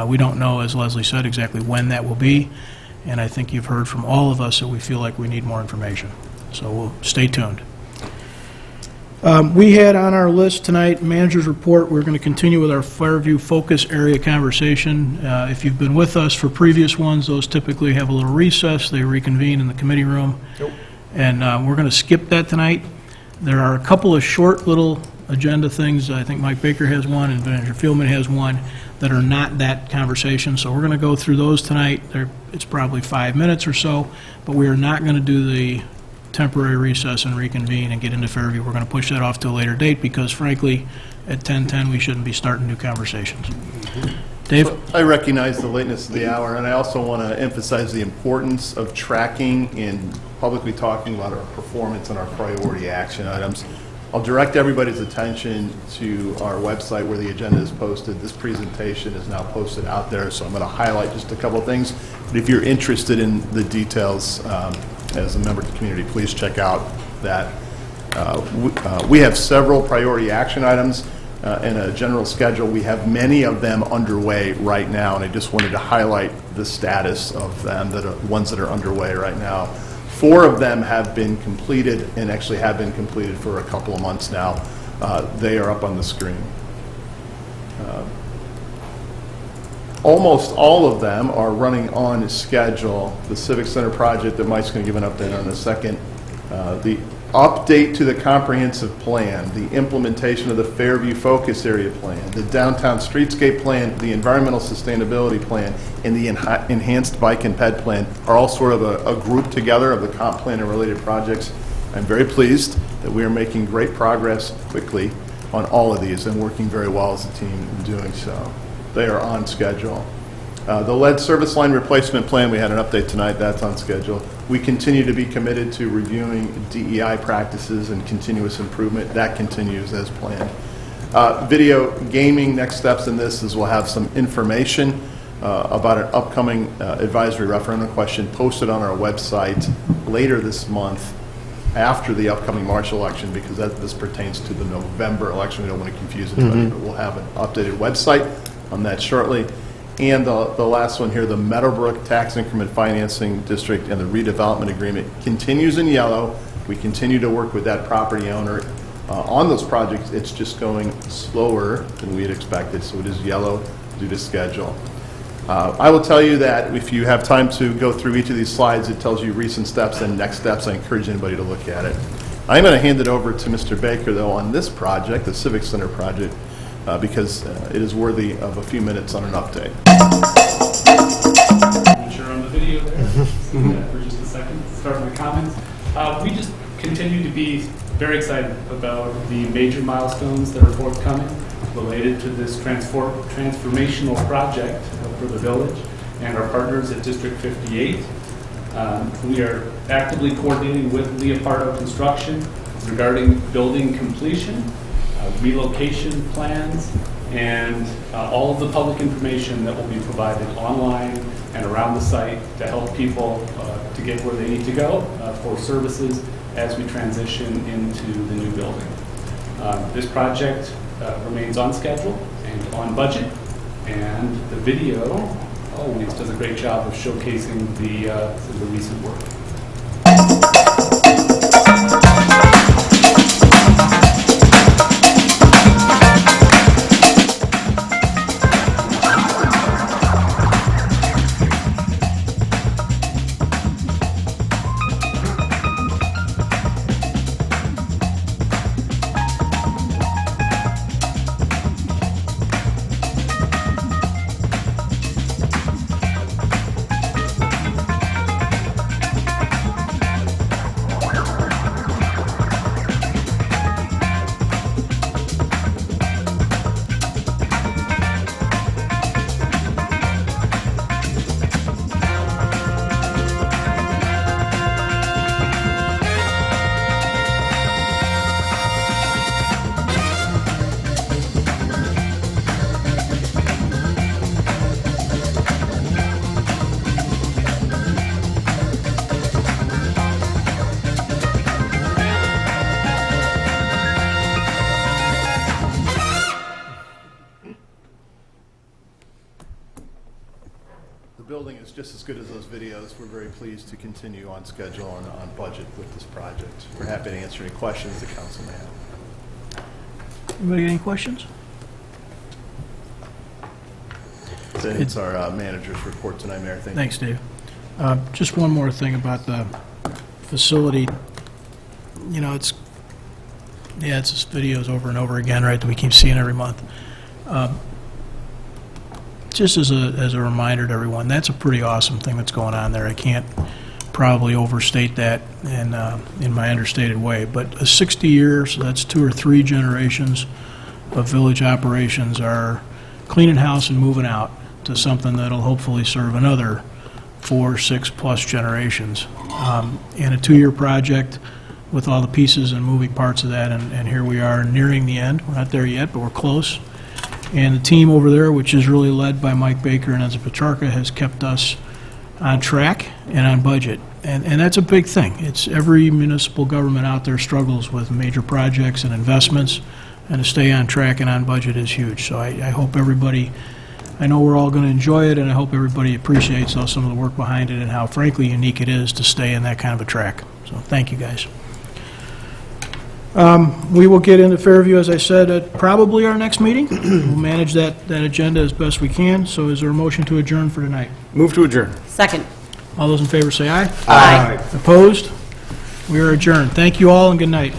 We don't know, as Leslie said, exactly when that will be, and I think you've heard from all of us that we feel like we need more information. So we'll stay tuned. We had on our list tonight, manager's report. We're going to continue with our Fairview focus area conversation. If you've been with us for previous ones, those typically have a little recess. They reconvene in the committee room. Yep. And we're going to skip that tonight. There are a couple of short little agenda things. I think Mike Baker has one and Manager Fieldman has one that are not that conversation. So we're going to go through those tonight. It's probably 5 minutes or so, but we are not going to do the temporary recess and reconvene and get into Fairview. We're going to push that off to a later date because, frankly, at 10:10 we shouldn't be starting new conversations. Dave? So I recognize the lateness of the hour, and I also want to emphasize the importance of tracking and publicly talking about our performance and our priority action items. I'll direct everybody's attention to our website where the agenda is posted. This presentation is now posted out there, so I'm going to highlight just a couple of things. But if you're interested in the details, as a member of the community, please check out that. We have several priority action items and a general schedule. We have many of them underway right now, and I just wanted to highlight the status of them, ones that are underway right now. 4 of them have been completed and actually have been completed for a couple of months now. They are up on the screen. Almost all of them are running on schedule. The Civic Center project that Mike's going to give an update on in a second. The update to the comprehensive plan, the implementation of the Fairview Focus Area Plan, the Downtown Streetscape Plan, the Environmental Sustainability Plan, and the Enhanced Bike and Ped Plan are all sort of a group together of the comp plan and related projects. I'm very pleased that we are making great progress quickly on all of these and working very well as a team in doing so. They are on schedule. The lead service line replacement plan, we had an update tonight, that's on schedule. We continue to be committed to reviewing DEI practices and continuous improvement. That continues as planned. Video gaming, next steps in this is we'll have some information about an upcoming advisory referendum question posted on our website later this month after the upcoming March election, because this pertains to the November election. We don't want to confuse anybody, but we'll have an updated website on that shortly. And the last one here, the Meadowbrook Tax Increment Financing District and the redevelopment agreement continues in yellow. We continue to work with that property owner on those projects. It's just going slower than we had expected, so it is yellow due to schedule. I will tell you that if you have time to go through each of these slides, it tells you recent steps and next steps. I encourage anybody to look at it. I'm going to hand it over to Mr. Baker, though, on this project, the Civic Center project, because it is worthy of a few minutes on an update. Sure on the video there. See that for just a second. Start my comments. We just continue to be very excited about the major milestones that are forthcoming related to this transformational project for the village and our partners at District 58. We are actively coordinating with Leopardo Construction regarding building completion, relocation plans, and all of the public information that will be provided online and around the site to help people to get where they need to go for services as we transition into the new building. This project remains on schedule and on budget, and the video always does a great job of showcasing the recent work. The building is just as good as those videos. We're very pleased to continue on schedule and on budget with this project. We're happy to answer any questions the council may have. Anybody got any questions? It's our manager's report tonight, Mayor. Thank you. Thanks, Dave. Just one more thing about the facility. You know, it's just videos over and over again, right, that we keep seeing every month. Just as a reminder to everyone, that's a pretty awesome thing that's going on there. I can't probably overstate that in my understated way, but 60 years, that's 2 or 3 generations of village operations are cleaning house and moving out to something that'll hopefully serve another 4, 6+ generations. And a 2-year project with all the pieces and moving parts of that, and here we are nearing the end. We're not there yet, but we're close. And the team over there, which is really led by Mike Baker and Enza Petrarca, has kept us on track and on budget. And that's a big thing. It's every municipal government out there struggles with major projects and investments, and to stay on track and on budget is huge. So I hope everybody, I know we're all going to enjoy it, and I hope everybody appreciates some of the work behind it and how frankly unique it is to stay in that kind of a track. So thank you, guys. We will get into Fairview, as I said, at probably our next meeting. We'll manage that agenda as best we can. So is there a motion to adjourn for tonight? Move to adjourn. Second. All those in favor say aye. Aye. Opposed? We are adjourned. Thank you all and good night.